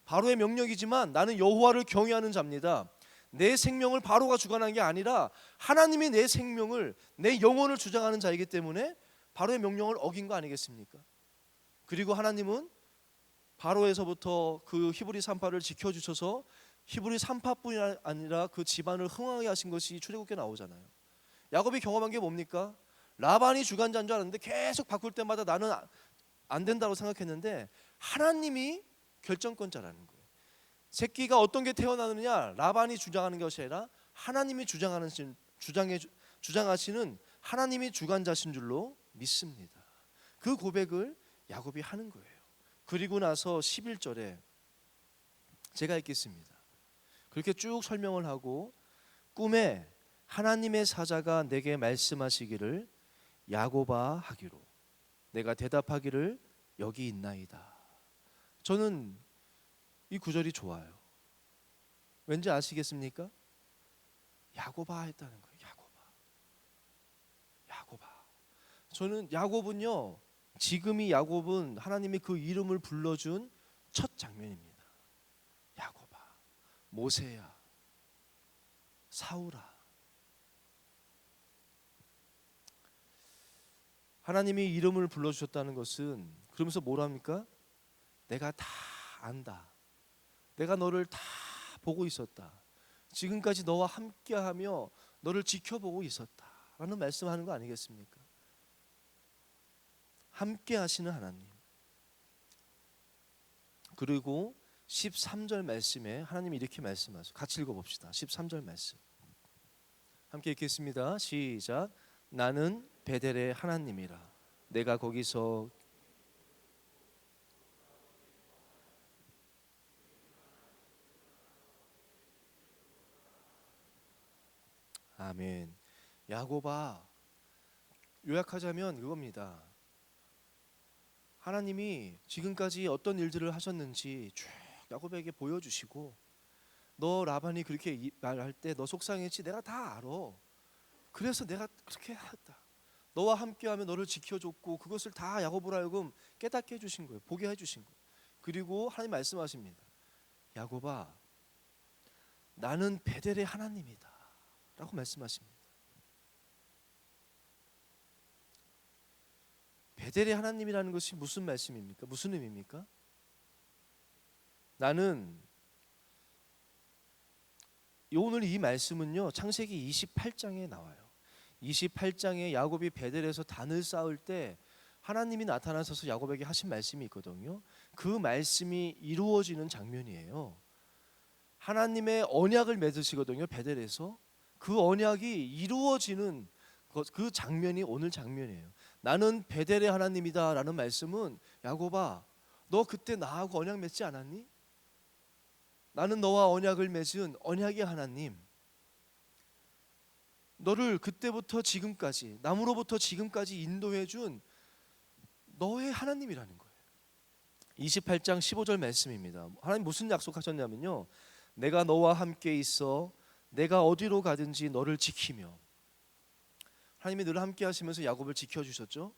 바로의 명령이지만 나는 여호와를 경외하는 자입니다. 내 생명을 바로가 주관하는 게 아니라 하나님이 내 생명을, 내 영혼을 주장하는 자이기 때문에 바로의 명령을 어긴 거 아니겠습니까? 그리고 하나님은 바로에서부터 그 히브리 3파를 지켜주셔서 히브리 3파뿐이 아니라 그 집안을 흥하게 하신 것이 출애굽기에 나오잖아요. 야곱이 경험한 게 뭡니까? 라반이 주관자인 줄 알았는데 계속 바꿀 때마다 나는 안 된다고 생각했는데 하나님이 결정권자라는 거예요. 새끼가 어떤 게 태어나느냐 라반이 주장하는 것이 아니라 하나님이 주장하시는 하나님이 주관자신 줄로 믿습니다. 그 고백을 야곱이 하는 거예요. 그리고 나서 11절에 제가 읽겠습니다. 그렇게 쭉 설명을 하고 꿈에 하나님의 사자가 내게 말씀하시기를 야곱아 하기로 내가 대답하기를 여기 있나이다. 저는 이 구절이 좋아요. 왠지 아시겠습니까? 야곱아 했다는 거예요. 야곱아. 저는 야곱은요, 지금이 야곱은 하나님이 그 이름을 불러준 첫 장면입니다. 야곱아, 모세야, 사울아. 하나님이 이름을 불러주셨다는 것은 그러면서 뭐랍니까? 내가 다 안다. 내가 너를 다 보고 있었다. 지금까지 너와 함께하며 너를 지켜보고 있었다 라는 말씀하는 거 아니겠습니까? 함께 하시는 하나님. 그리고 13절 말씀에 하나님이 이렇게 말씀하세요. 같이 읽어봅시다. 13절 말씀 함께 읽겠습니다. 시작. 나는 베델의 하나님이라. 내가 거기서 아멘. 야곱아, 요약하자면 그겁니다. 하나님이 지금까지 어떤 일들을 하셨는지 쭉 야곱에게 보여주시고, 너 라반이 그렇게 말할 때 너 속상했지? 내가 다 알아. 그래서 내가 그렇게 했다. 너와 함께하면 너를 지켜줬고 그것을 다 야곱으로 하여금 깨닫게 해주신 거예요. 보게 해주신 거예요. 그리고 하나님 말씀하십니다. 야곱아, 나는 베델의 하나님이다 라고 말씀하십니다. 베델의 하나님이라는 것이 무슨 말씀입니까? 무슨 의미입니까? 나는 오늘 이 말씀은요, 창세기 28장에 나와요. 28장에 야곱이 베델에서 단을 쌓을 때 하나님이 나타나셔서 야곱에게 하신 말씀이 있거든요. 그 말씀이 이루어지는 장면이에요. 하나님의 언약을 맺으시거든요, 베델에서. 그 언약이 이루어지는 그 장면이 오늘 장면이에요. 나는 베델의 하나님이다 라는 말씀은 야곱아, 너 그때 나하고 언약 맺지 않았니? 나는 너와 언약을 맺은 언약의 하나님, 너를 그때부터 지금까지, 나무로부터 지금까지 인도해준 너의 하나님이라는 거예요. 28장 15절 말씀입니다. 하나님 무슨 약속하셨냐면요, 내가 너와 함께 있어 내가 어디로 가든지 너를 지키며 하나님이 늘 함께 하시면서 야곱을 지켜주셨죠.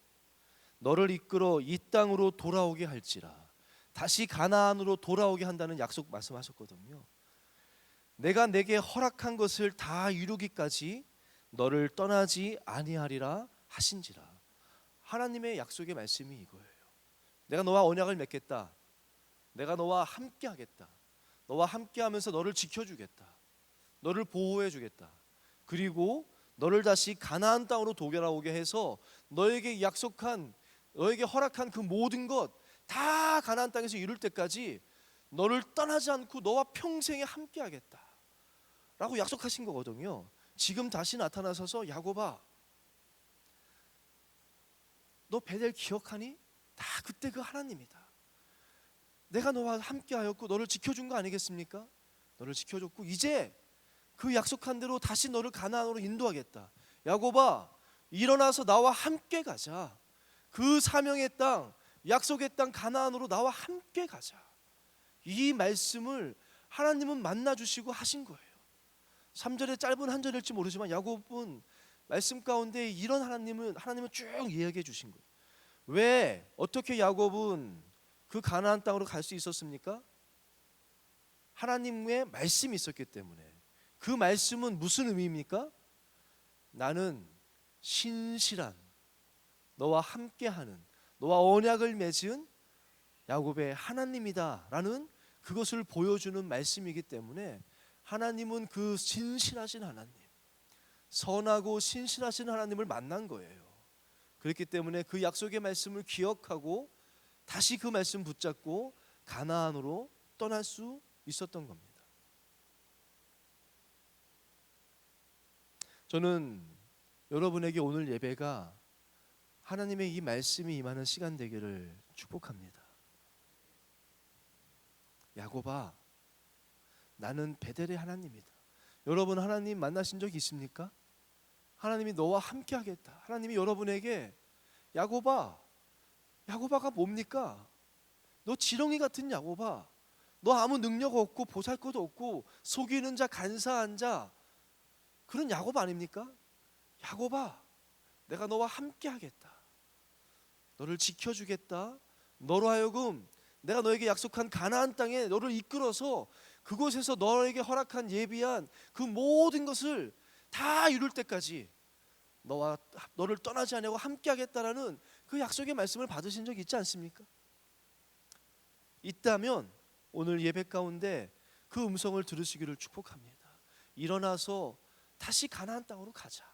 너를 이끌어 이 땅으로 돌아오게 할지라, 다시 가나안으로 돌아오게 한다는 약속 말씀하셨거든요. 내가 내게 허락한 것을 다 이루기까지 너를 떠나지 아니하리라 하신지라. 하나님의 약속의 말씀이 이거예요. 내가 너와 언약을 맺겠다. 내가 너와 함께 하겠다. 너와 함께 하면서 너를 지켜주겠다. 너를 보호해 주겠다. 그리고 너를 다시 가나안 땅으로 돌아오게 해서 너에게 약속한, 너에게 허락한 그 모든 것 다 가나안 땅에서 이룰 때까지 너를 떠나지 않고 너와 평생에 함께 하겠다 라고 약속하신 거거든요. 지금 다시 나타나셔서 야곱아, 너 베델 기억하니? 다 그때 그 하나님이다. 내가 너와 함께 하였고 너를 지켜준 거 아니겠습니까? 너를 지켜줬고 이제 그 약속한 대로 다시 너를 가나안으로 인도하겠다. 야곱아, 일어나서 나와 함께 가자. 그 사명의 땅, 약속의 땅 가나안으로 나와 함께 가자. 이 말씀을 하나님은 만나주시고 하신 거예요. 3절의 짧은 한 절일지 모르지만 야곱은 말씀 가운데 이런 하나님은 쭉 이야기해 주신 거예요. 왜 어떻게 야곱은 그 가나안 땅으로 갈 수 있었습니까? 하나님의 말씀이 있었기 때문에. 그 말씀은 무슨 의미입니까? 나는 신실한, 너와 함께하는, 너와 언약을 맺은 야곱의 하나님이다 라는 그것을 보여주는 말씀이기 때문에 하나님은 그 신실하신 하나님, 선하고 신실하신 하나님을 만난 거예요. 그렇기 때문에 그 약속의 말씀을 기억하고 다시 그 말씀 붙잡고 가나안으로 떠날 수 있었던 겁니다. 저는 여러분에게 오늘 예배가 하나님의 이 말씀이 임하는 시간 되기를 축복합니다. 야곱아, 나는 베델의 하나님이다. 여러분 하나님 만나신 적 있습니까? 하나님이 너와 함께 하겠다. 하나님이 여러분에게 야곱아, 야곱아가 뭡니까? 너 지렁이 같은 야곱아, 너 아무 능력 없고 보살것 없고 속이는 자, 간사한 자, 그런 야곱 아닙니까? 야곱아, 내가 너와 함께 하겠다. 너를 지켜주겠다. 너로 하여금 내가 너에게 약속한 가나안 땅에 너를 이끌어서 그곳에서 너에게 허락한 예비한 그 모든 것을 다 이룰 때까지 너를 떠나지 않고 함께 하겠다라는 그 약속의 말씀을 받으신 적 있지 않습니까? 있다면 오늘 예배 가운데 그 음성을 들으시기를 축복합니다. 일어나서 다시 가나안 땅으로 가자.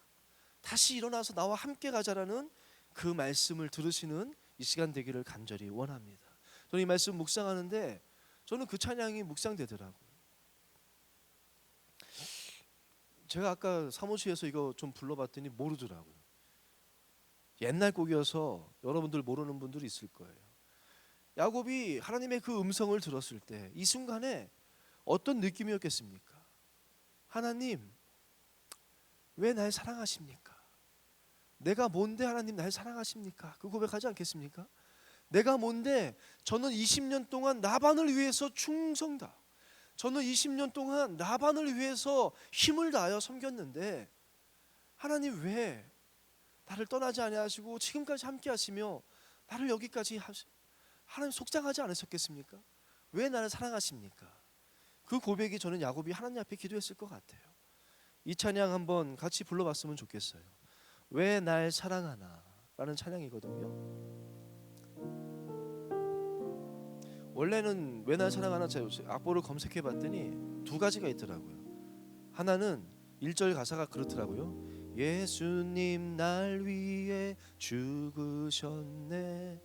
다시 일어나서 나와 함께 가자라는 그 말씀을 들으시는 이 시간 되기를 간절히 원합니다. 저는 이 말씀 묵상하는데 저는 그 찬양이 묵상되더라고요. 제가 아까 사무실에서 이거 좀 불러봤더니 모르더라고요. 옛날 곡이어서 여러분들 모르는 분들이 있을 거예요. 야곱이 하나님의 그 음성을 들었을 때 이 순간에 어떤 느낌이었겠습니까? 하나님, 왜 날 사랑하십니까? 내가 뭔데 하나님 날 사랑하십니까? 그 고백하지 않겠습니까? 내가 뭔데 저는 20년 동안 라반을 위해서 충성다. 저는 20년 동안 라반을 위해서 힘을 다하여 섬겼는데 하나님 왜 나를 떠나지 아니하시고 지금까지 함께 하시며 나를 여기까지 하나님 속상하지 않으셨겠습니까? 왜 나를 사랑하십니까? 그 고백이 저는 야곱이 하나님 앞에 기도했을 것 같아요. 이 찬양 한번 같이 불러봤으면 좋겠어요. 왜 날 사랑하나 라는 찬양이거든요. 원래는 왜 날 사랑하나 제가 악보를 검색해 봤더니 두 가지가 있더라고요. 하나는 1절 가사가 그렇더라고요. 예수님 날 위해 죽으셨네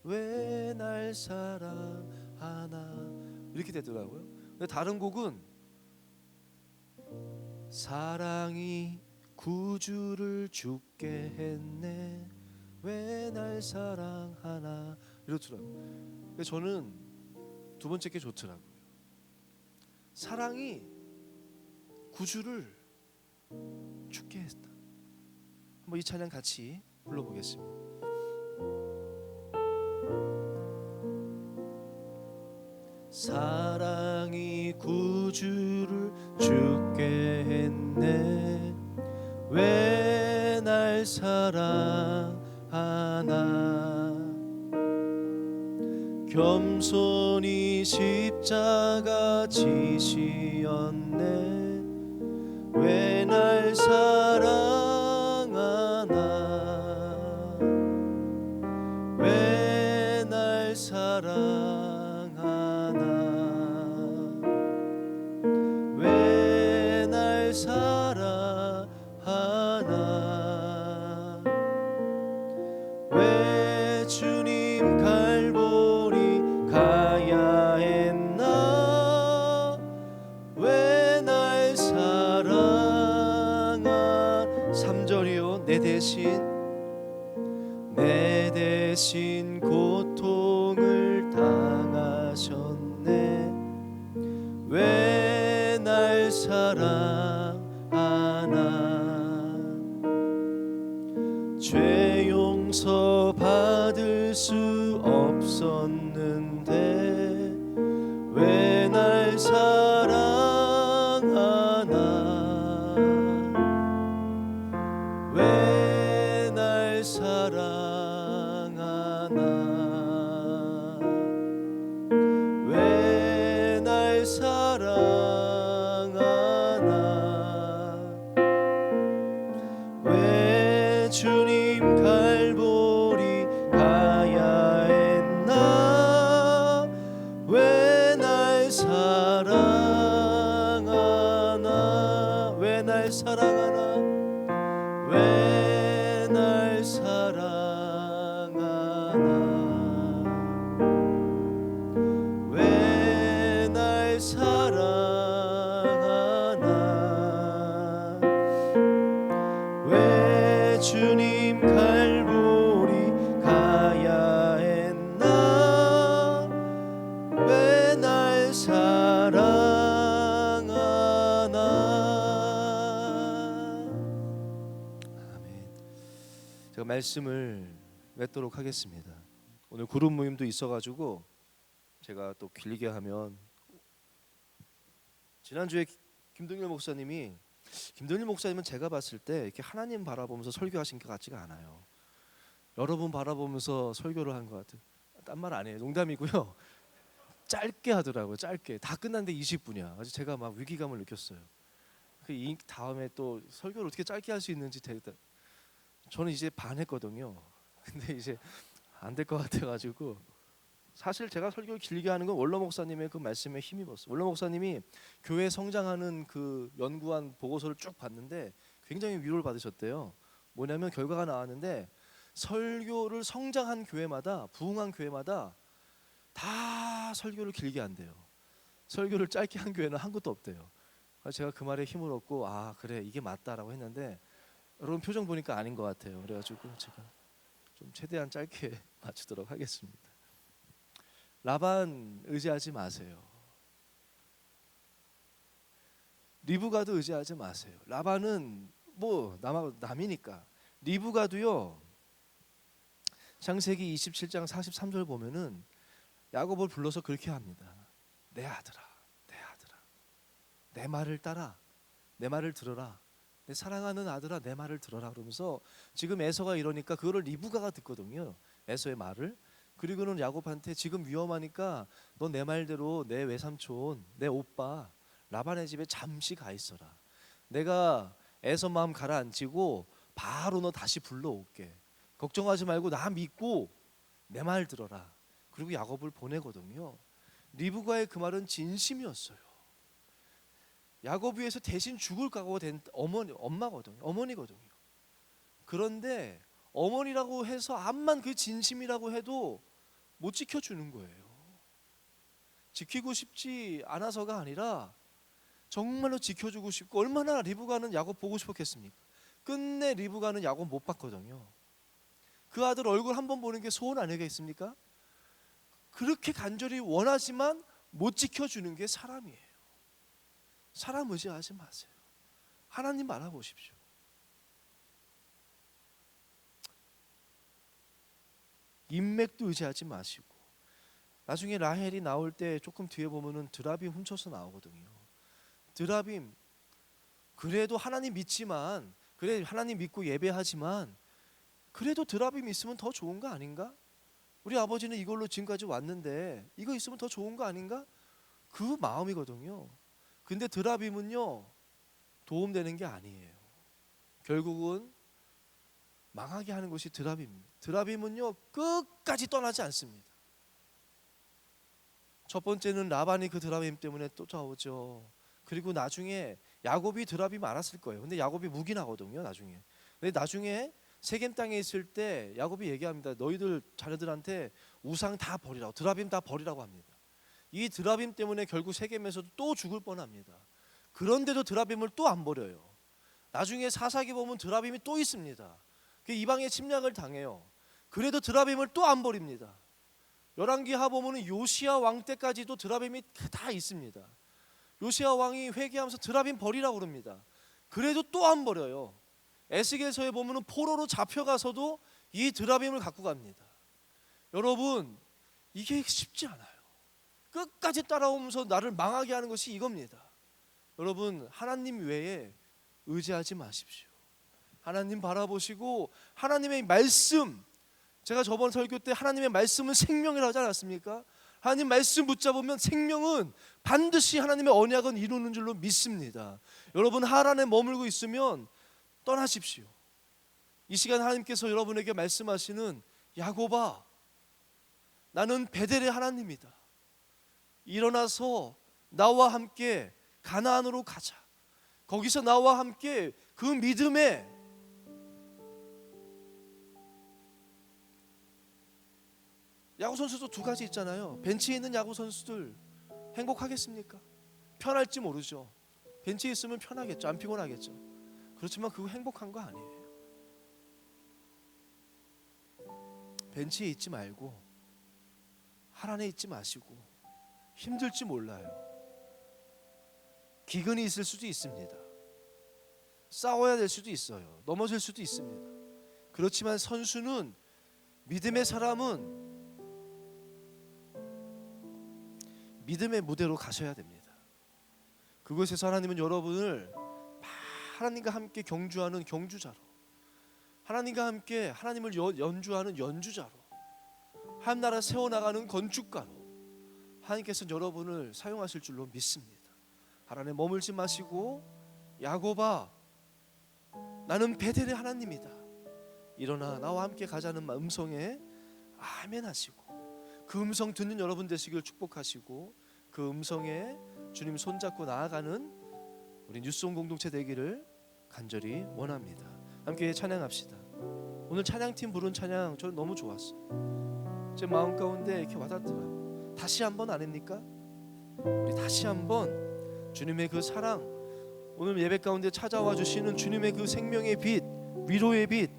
왜 날 사랑하나 이렇게 되더라고요. 근데 다른 곡은 사랑이 구주를 죽게 했네 왜 날 사랑하나 이렇더라고요. 근데 저는 두 번째 게 좋더라고요. 사랑이 구주를 죽게 했다. 한번 이 찬양 같이 불러보겠습니다. 사랑이 구주를 죽게 했네 왜 날 사랑하나 겸손히 십자가 지시었네 왜 날 사랑하나 왜 날 사랑하나 왜 날 사랑하나 왜 주님 갈보리 가야 했나 왜 날 사랑하 3절이요 내 대신 고통을 당하셨네 왜 날 사랑하나 죄 용서 받을 수 없었는데 왜 날 사랑하나 왜 날 사랑하나 왜 날 사랑하나 왜 주님 갈보리 가야 했나 왜 날 사랑하나 왜 날 사랑하나 왜 날 사랑하나 왜 날 사랑하나 왜 주님 갈보리 가야 했나 왜 날 사랑하나. 아멘. 제가 말씀을 맺도록 하겠습니다. 오늘 그룹 모임도 있어가지고 제가 또 길게 하면 지난주에 김동일 목사님은 제가 봤을 때 이렇게 하나님 바라보면서 설교하신 것 같지가 않아요. 여러분 바라보면서 설교를 한 것 같은. 딴 말 안 해요. 농담이고요. 짧게 하더라고요. 짧게 다 끝났는데 20분이야. 그래서 제가 막 위기감을 느꼈어요. 그 다음에 또 설교를 어떻게 짧게 할 수 있는지 저는 이제 반했거든요. 근데 이제 안 될 것 같아가지고 사실 제가 설교를 길게 하는 건 원로 목사님의 그 말씀에 힘입었어요. 원로 목사님이 교회 성장하는 그 연구한 보고서를 쭉 봤는데 굉장히 위로를 받으셨대요. 뭐냐면 결과가 나왔는데 설교를 성장한 교회마다 부흥한 교회마다 다 설교를 길게 한대요. 설교를 짧게 한 교회는 한 곳도 없대요. 그래서 제가 그 말에 힘을 얻고 아 그래 이게 맞다라고 했는데 여러분 표정 보니까 아닌 것 같아요. 그래가지고 제가 좀 최대한 짧게 마치도록 하겠습니다. 라반 의지하지 마세요. 리브가도 의지하지 마세요. 라반은 뭐 남이니까. 리브가도요. 창세기 27장 43절 보면은 야곱을 불러서 그렇게 합니다. 내 아들아, 내 말을 따라, 내 말을 들어라. 내 사랑하는 아들아, 내 말을 들어라. 그러면서 지금 에서가 이러니까 그거를 리브가가 듣거든요. 에서의 말을. 그리고는 야곱한테 지금 위험하니까 너 내 말대로 내 외삼촌, 내 오빠 라반의 집에 잠시 가 있어라. 내가 에서 마음 가라앉히고 바로 너 다시 불러올게. 걱정하지 말고 나 믿고 내 말 들어라. 그리고 야곱을 보내거든요. 리브가의 그 말은 진심이었어요. 야곱 위해서 대신 죽을 각오가 된 어머니거든요. 그런데 어머니라고 해서 암만 그 진심이라고 해도 못 지켜주는 거예요. 지키고 싶지 않아서가 아니라 정말로 지켜주고 싶고 얼마나 리브가는 야곱 보고 싶었겠습니까? 끝내 리브가는 야곱 못 봤거든요. 그 아들 얼굴 한번 보는 게 소원 아니겠습니까? 그렇게 간절히 원하지만 못 지켜주는 게 사람이에요. 사람 의지하지 마세요. 하나님 알아보십시오. 인맥도 의지하지 마시고 나중에 라헬이 나올 때 조금 뒤에 보면은 드라빔 훔쳐서 나오거든요. 드라빔 그래도 하나님 믿지만 그래 하나님 믿고 예배하지만 그래도 드라빔 있으면 더 좋은 거 아닌가? 우리 아버지는 이걸로 지금까지 왔는데 이거 있으면 더 좋은 거 아닌가? 그 마음이거든요. 근데 드라빔은요 도움되는 게 아니에요. 결국은 망하게 하는 것이 드라빔입니다. 드라빔은요 끝까지 떠나지 않습니다. 첫 번째는 라반이 그 드라빔 때문에 쫓아오죠. 그리고 나중에 야곱이 드라빔 알았을 거예요. 근데 야곱이 묵인하거든요 나중에. 근데 나중에 세겜 땅에 있을 때 야곱이 얘기합니다. 너희들 자녀들한테 우상 다 버리라고, 드라빔 다 버리라고 합니다. 이 드라빔 때문에 결국 세겜에서도 또 죽을 뻔합니다. 그런데도 드라빔을 또 안 버려요. 나중에 사사기 보면 드라빔이 또 있습니다. 그 이방의 침략을 당해요. 그래도 드라빔을 또 안 버립니다. 열왕기하 보면 요시야 왕 때까지도 드라빔이 다 있습니다. 요시야 왕이 회개하면서 드라빔 버리라고 그럽니다. 그래도 또 안 버려요. 에스겔서에 보면 포로로 잡혀가서도 이 드라빔을 갖고 갑니다. 여러분 이게 쉽지 않아요. 끝까지 따라오면서 나를 망하게 하는 것이 이겁니다. 여러분 하나님 외에 의지하지 마십시오. 하나님 바라보시고 하나님의 말씀, 제가 저번 설교 때 하나님의 말씀은 생명이라고 하지 않았습니까? 하나님 말씀 붙잡으면 생명은 반드시 하나님의 언약은 이루는 줄로 믿습니다. 여러분 하란에 머물고 있으면 떠나십시오. 이 시간 하나님께서 여러분에게 말씀하시는 야곱아, 나는 베델의 하나님이다. 일어나서 나와 함께 가나안으로 가자. 거기서 나와 함께 그 믿음에 야구 선수도 두 가지 있잖아요. 벤치에 있는 야구 선수들 행복하겠습니까? 편할지 모르죠. 벤치에 있으면 편하겠죠. 안 피곤하겠죠. 그렇지만 그거 행복한 거 아니에요. 벤치에 있지 말고 하란에 있지 마시고 힘들지 몰라요. 기근이 있을 수도 있습니다. 싸워야 될 수도 있어요. 넘어질 수도 있습니다. 그렇지만 선수는, 믿음의 사람은 믿음의 무대로 가셔야 됩니다. 그곳에서 하나님은 여러분을 하나님과 함께 경주하는 경주자로, 하나님과 함께 하나님을 연주하는 연주자로, 하나님 세워나가는 건축가로 하나님께서는 여러분을 사용하실 줄로 믿습니다. 하란에 머물지 마시고 야곱아, 나는 베델의 하나님이다. 일어나 나와 함께 가자는 음성에 아멘 하시고, 그 음성 듣는 여러분 되시길 축복하시고, 그 음성에 주님 손잡고 나아가는 우리 뉴스온 공동체 되기를 간절히 원합니다. 함께 찬양합시다. 오늘 찬양팀 부른 찬양 저는 너무 좋았어요. 제 마음 가운데 이렇게 와닿더라고요. 다시 한번 아닙니까? 우리 다시 한번 주님의 그 사랑, 오늘 예배 가운데 찾아와 주시는 주님의 그 생명의 빛, 위로의 빛,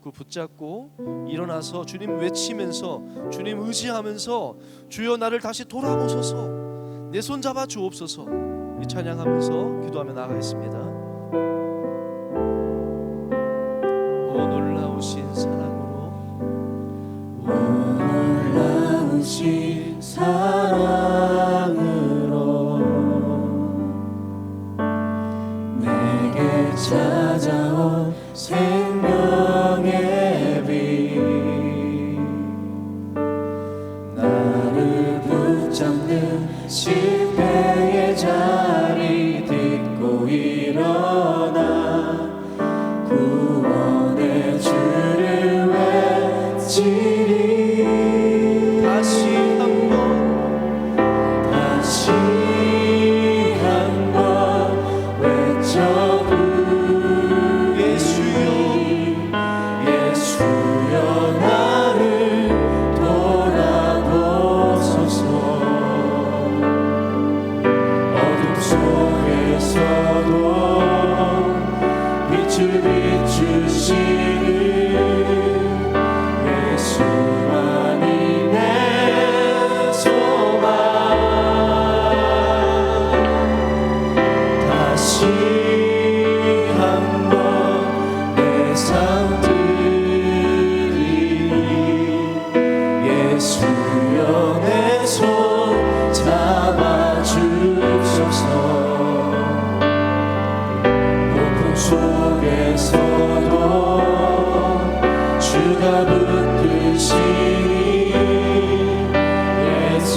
그 붙잡고 일어나서 주님 외치면서, 주님 의지하면서 주여 나를 다시 돌아보소서, 내 손 잡아 주옵소서, 이 찬양하면서 기도하며 나가겠습니다. 오 놀라우신 사랑으로, 오 놀라우신 사랑으로 내게 찾아온 생명의 빛, 나를 붙잡는 실패의 자리 딛고 일어나 구원의 주를 외치리. 다시 한번 외쳐 예수여 나를 돌아보소서.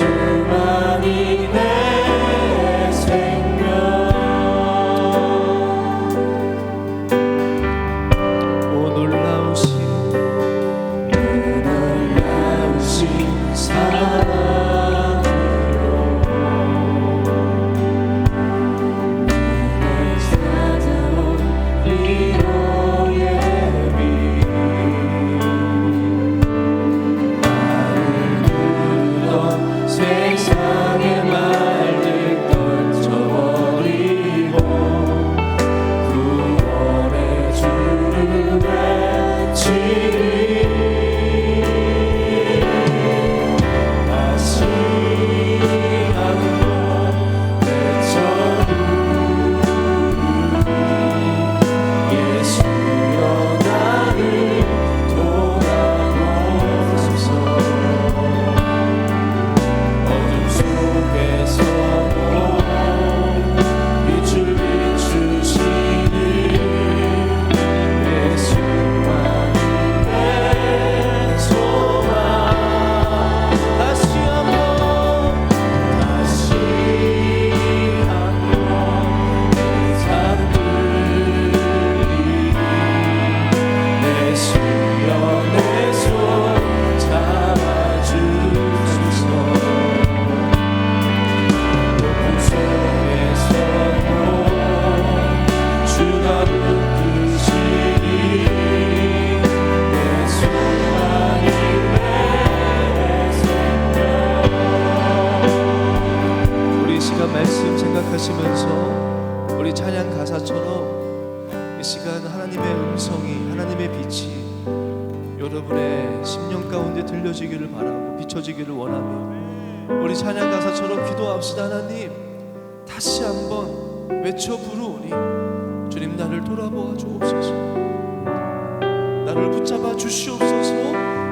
예수만이 내 생명. 오 놀라우신 사랑이요 눈에 찾아온 위로의 빛 나를 두던 세상의 말들 떨쳐버리고 구원의 주를 외치리. 다시 한번 외쳐부르리. 예수여 나를 돌아보소서. 어둠 속에서도 빛을 비추시니 예수만이 내 소망. 다시 한번 내 주여 내 손 잡아주소서. 높은 속에서도 주가 붙드시니 예수만이 내 생명. 우리 시간 말씀 생각하시면서 우리 찬양 가사처럼 이 시간 하나님의 음성이 하나님의 빛이 여러분의 심령 가운데 들려지기를 바라고 비춰지기를 원하며 우리 찬양 가사처럼 기도합시다. 하나님 다시 한번 외쳐 부르오니 주님 나를 돌아보아 주옵소서. 나를 붙잡아 주시옵소서.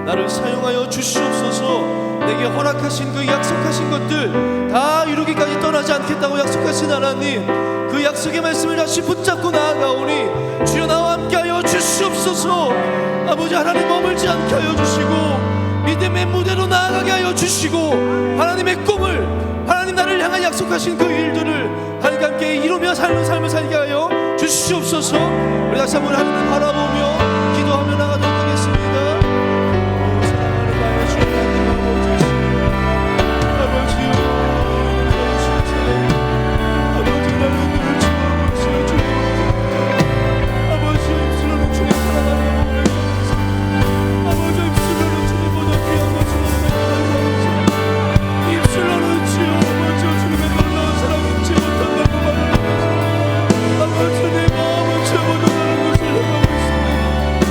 나를 사용하여 주시옵소서. 내게 허락하신 그 약속하신 것들 다 이루기까지 떠나지 않겠다고 약속하신 하나님, 그 약속의 말씀을 다시 붙잡고 나아가오니 주여 나와 함께하여 주시옵소서. 아버지 하나님 머물지 않게 하여 주시고 믿음의 무대로 나아가게 하여 주시고 하나님의 꿈을 하나님 나를 향한 약속하신 그 일들을 하나님과 함께 이루며 삶을 살게 하여 주시옵소서. 우리 다시 한번 하나님을 바라보며 기도하며 나가도록 하겠습니다. 사랑하는 나의 주님 아버지요, 아버지 나를 눈을 쳐다보시오. 주님 아버지 입술로는 주님 사랑하는 아버지 입술로는 주님보다 귀한 것을 입술로는 주여 아버지 주님의 놀라운 사랑 잊지 못한다고 말을 아버지 내 마음은 죄보다 다른 것을 행하고 있습니다.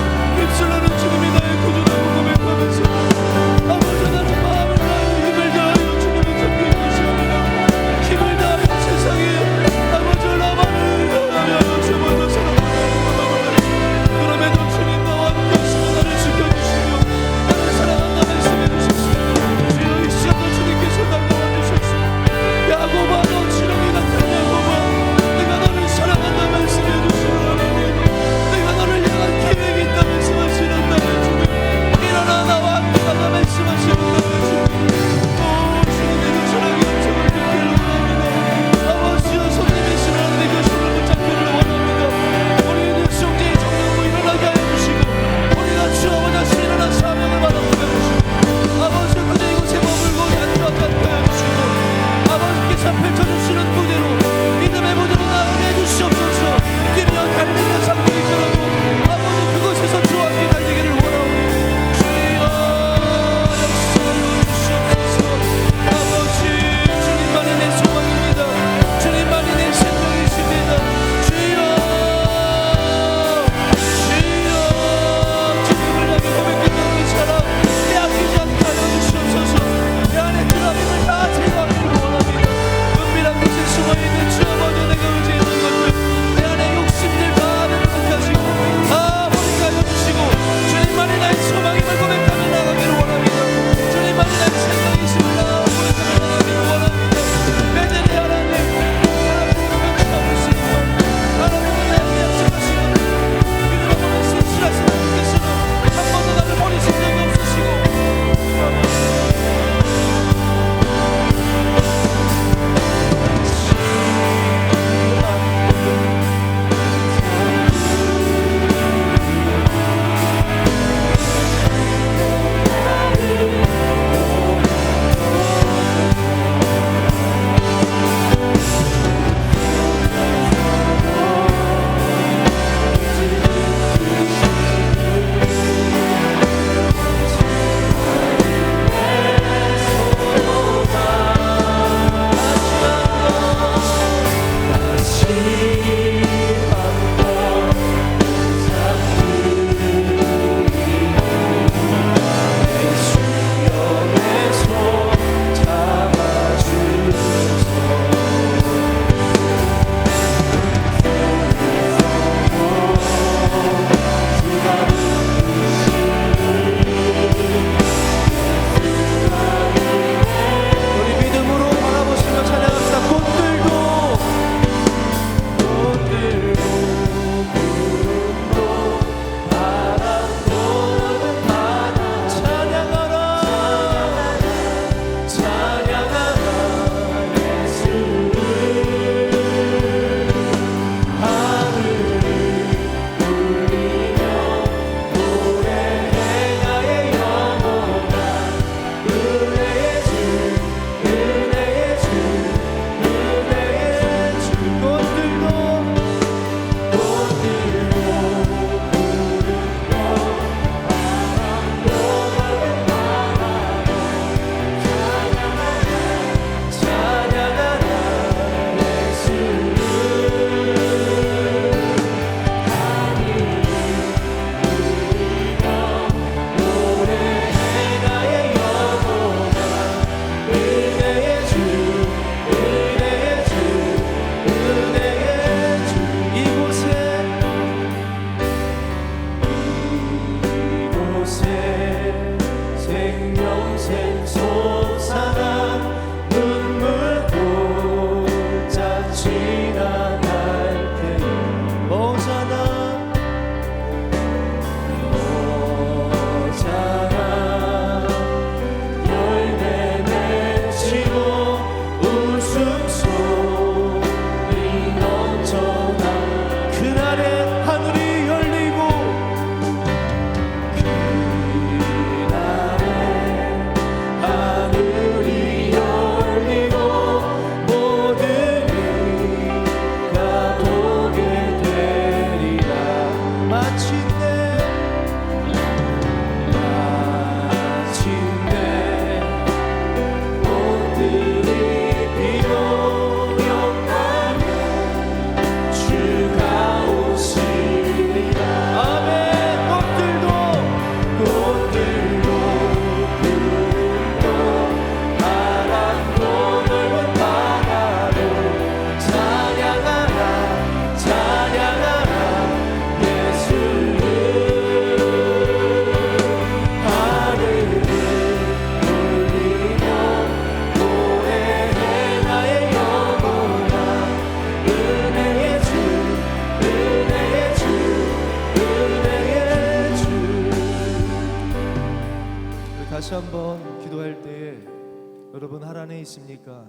안에 있습니까?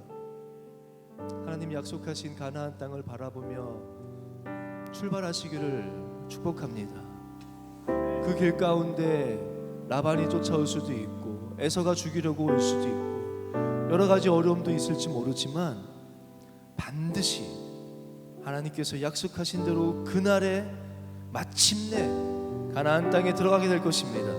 하나님 약속하신 가나안 땅을 바라보며 출발하시기를 축복합니다. 그 길 가운데 라반이 쫓아올 수도 있고 에서가 죽이려고 올 수도 있고 여러 가지 어려움도 있을지 모르지만 반드시 하나님께서 약속하신 대로 그날에 마침내 가나안 땅에 들어가게 될 것입니다.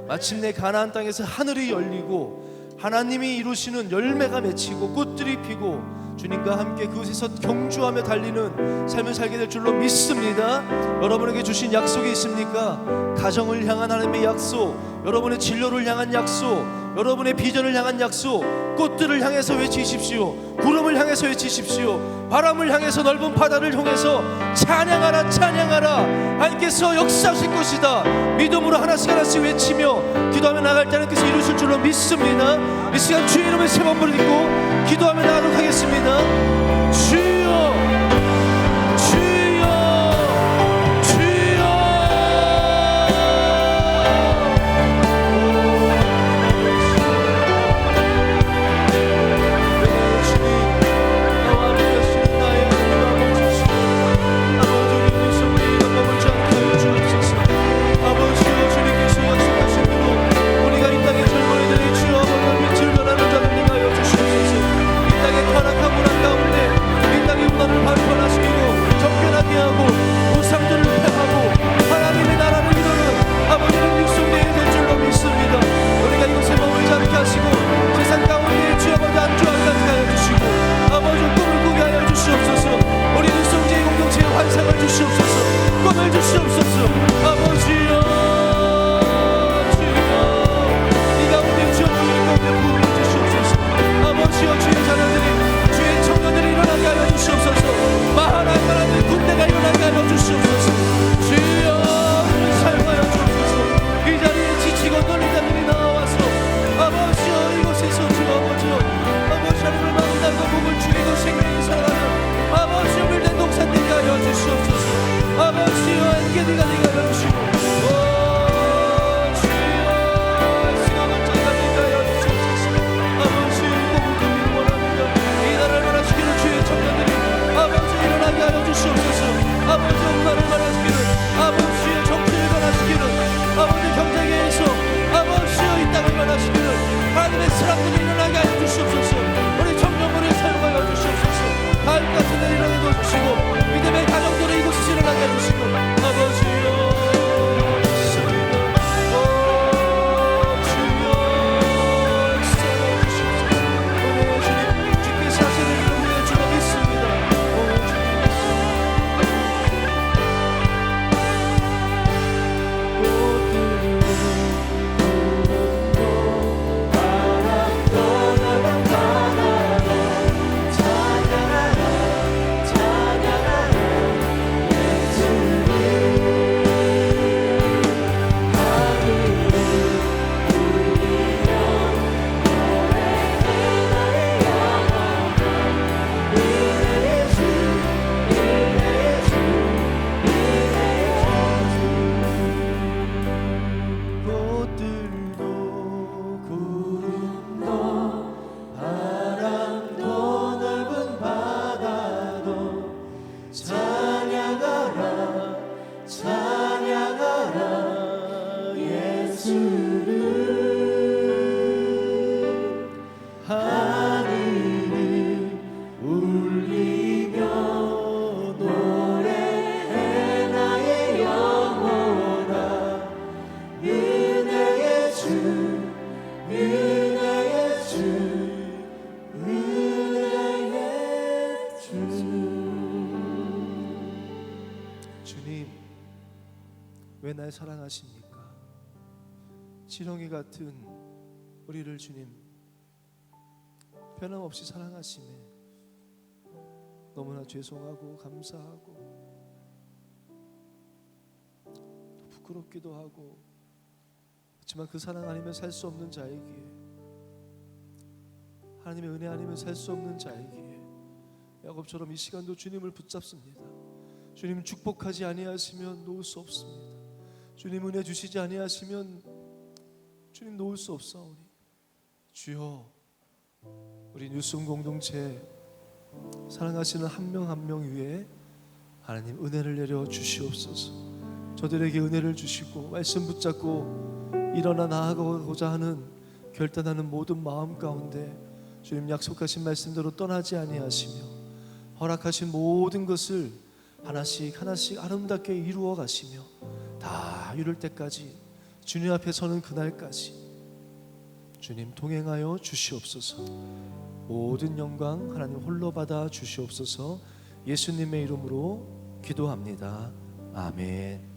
마침내 가나안 땅에서 하늘이 열리고 하나님이 이루시는 열매가 맺히고 꽃들이 피고 주님과 함께 그곳에서 경주하며 달리는 삶을 살게 될 줄로 믿습니다. 여러분에게 주신 약속이 있습니까? 가정을 향한 하나님의 약속, 여러분의 진로를 향한 약속, 여러분의 비전을 향한 약속, 꽃들을 향해서 외치십시오. 구름을 향해서 외치십시오. 바람을 향해서 넓은 바다를 향해서 찬양하라 찬양하라. 하나님께서 역사하실 것이다. 믿음으로 하나씩 하나씩 외치며 기도하며 나갈 때 하나님께서 이루실 줄로 믿습니다. 이 시간 주의 이름을 세 번 부르고 기도하며 나가도록 하겠습니다. 주여 주여 주여. 나와 함께하시는 나의 하나님 아버지, 아버지 우리 속에 머물지 않게 하여 주옵소서. 아버지여 주님께서 약속하신 대로 우리가 이 땅의 젊은이들이 주여 아버지 빛을 전하는 자들이 하여 주시옵소서. 이 땅의 타락한 문화 가운데 이 땅의 문화를 발전하시키고 접견하게 하고 우상들을 폐하고 하나님의 나라를 이루는 아버지는 육성되게 될 줄로 믿습니다. 우리가 이곳에 머물지 않게 하시고 세상 가운데 주여 아버지 안주하게 하여 주시고 아버지 꿈을 꾸게 하여 주시옵소서. 우리 육성제의 공동체의 환상을 주시옵소서. 꿈을 주시옵소서. 아버지여 주여 이 가운데 주여 우리 가운데 부흥을 주시옵소서. 아버지여 주의 자녀들이 주의 청년들이 일어나게 하여 주시옵소서. 마하나의 하나님의 군대가 일어나게 하여 주시옵소서. 주여 우리를 사용하여 주옵소서. 이 자리에 지치고 놀린 자들이 나와서 아버지여 이곳에서 주여 아버지여 아버지 하나님을 만나고 목을 죽이고 생명이 살아가는 아버지여 밀된 동산되게 하여 주시옵소서. 아버지여 안개들가 되게 하여 주시고 주여 시간을 짜가게 하여 주시옵소서. 아버지 꿈을 원하느냐 이 나라를 변화시키는 주의 청년들이 아버지 일어나게 하여 주시옵소서. 아버지 문화를 변화시키는 아버지의 정치를 변화시키는 아버지 경제계에서 아버지의 이 땅을 변화시키는 하나님의 사람들이 일어나게 하여 주시옵소서. 우리 청년들을 사용하여 주시옵소서. 다음 같은 날 일어나게 주시고 믿음의 가정들을 이곳에서 일어나게 해주시고 아버지여 왜 날 사랑하십니까? 지렁이 같은 우리를 주님 변함없이 사랑하시네. 너무나 죄송하고 감사하고 부끄럽기도 하고 그렇지만 그 사랑 아니면 살 수 없는 자이기에 하나님의 은혜 아니면 살 수 없는 자이기에 야곱처럼 이 시간도 주님을 붙잡습니다. 주님 축복하지 아니하시면 놓을 수 없습니다. 주님 은혜 주시지 아니하시면 주님 놓을 수 없사오니 주여 우리 뉴스홈 공동체 사랑하시는 한 명 한 명 위에 하나님 은혜를 내려 주시옵소서. 저들에게 은혜를 주시고 말씀 붙잡고 일어나 나아가고자 하는 결단하는 모든 마음 가운데 주님 약속하신 말씀대로 떠나지 아니하시며 허락하신 모든 것을 하나씩 하나씩 아름답게 이루어 가시며 다 이룰 때까지 주님 앞에 서는 그날까지 주님 동행하여 주시옵소서. 모든 영광 하나님 홀로 받아 주시옵소서. 예수님의 이름으로 기도합니다. 아멘.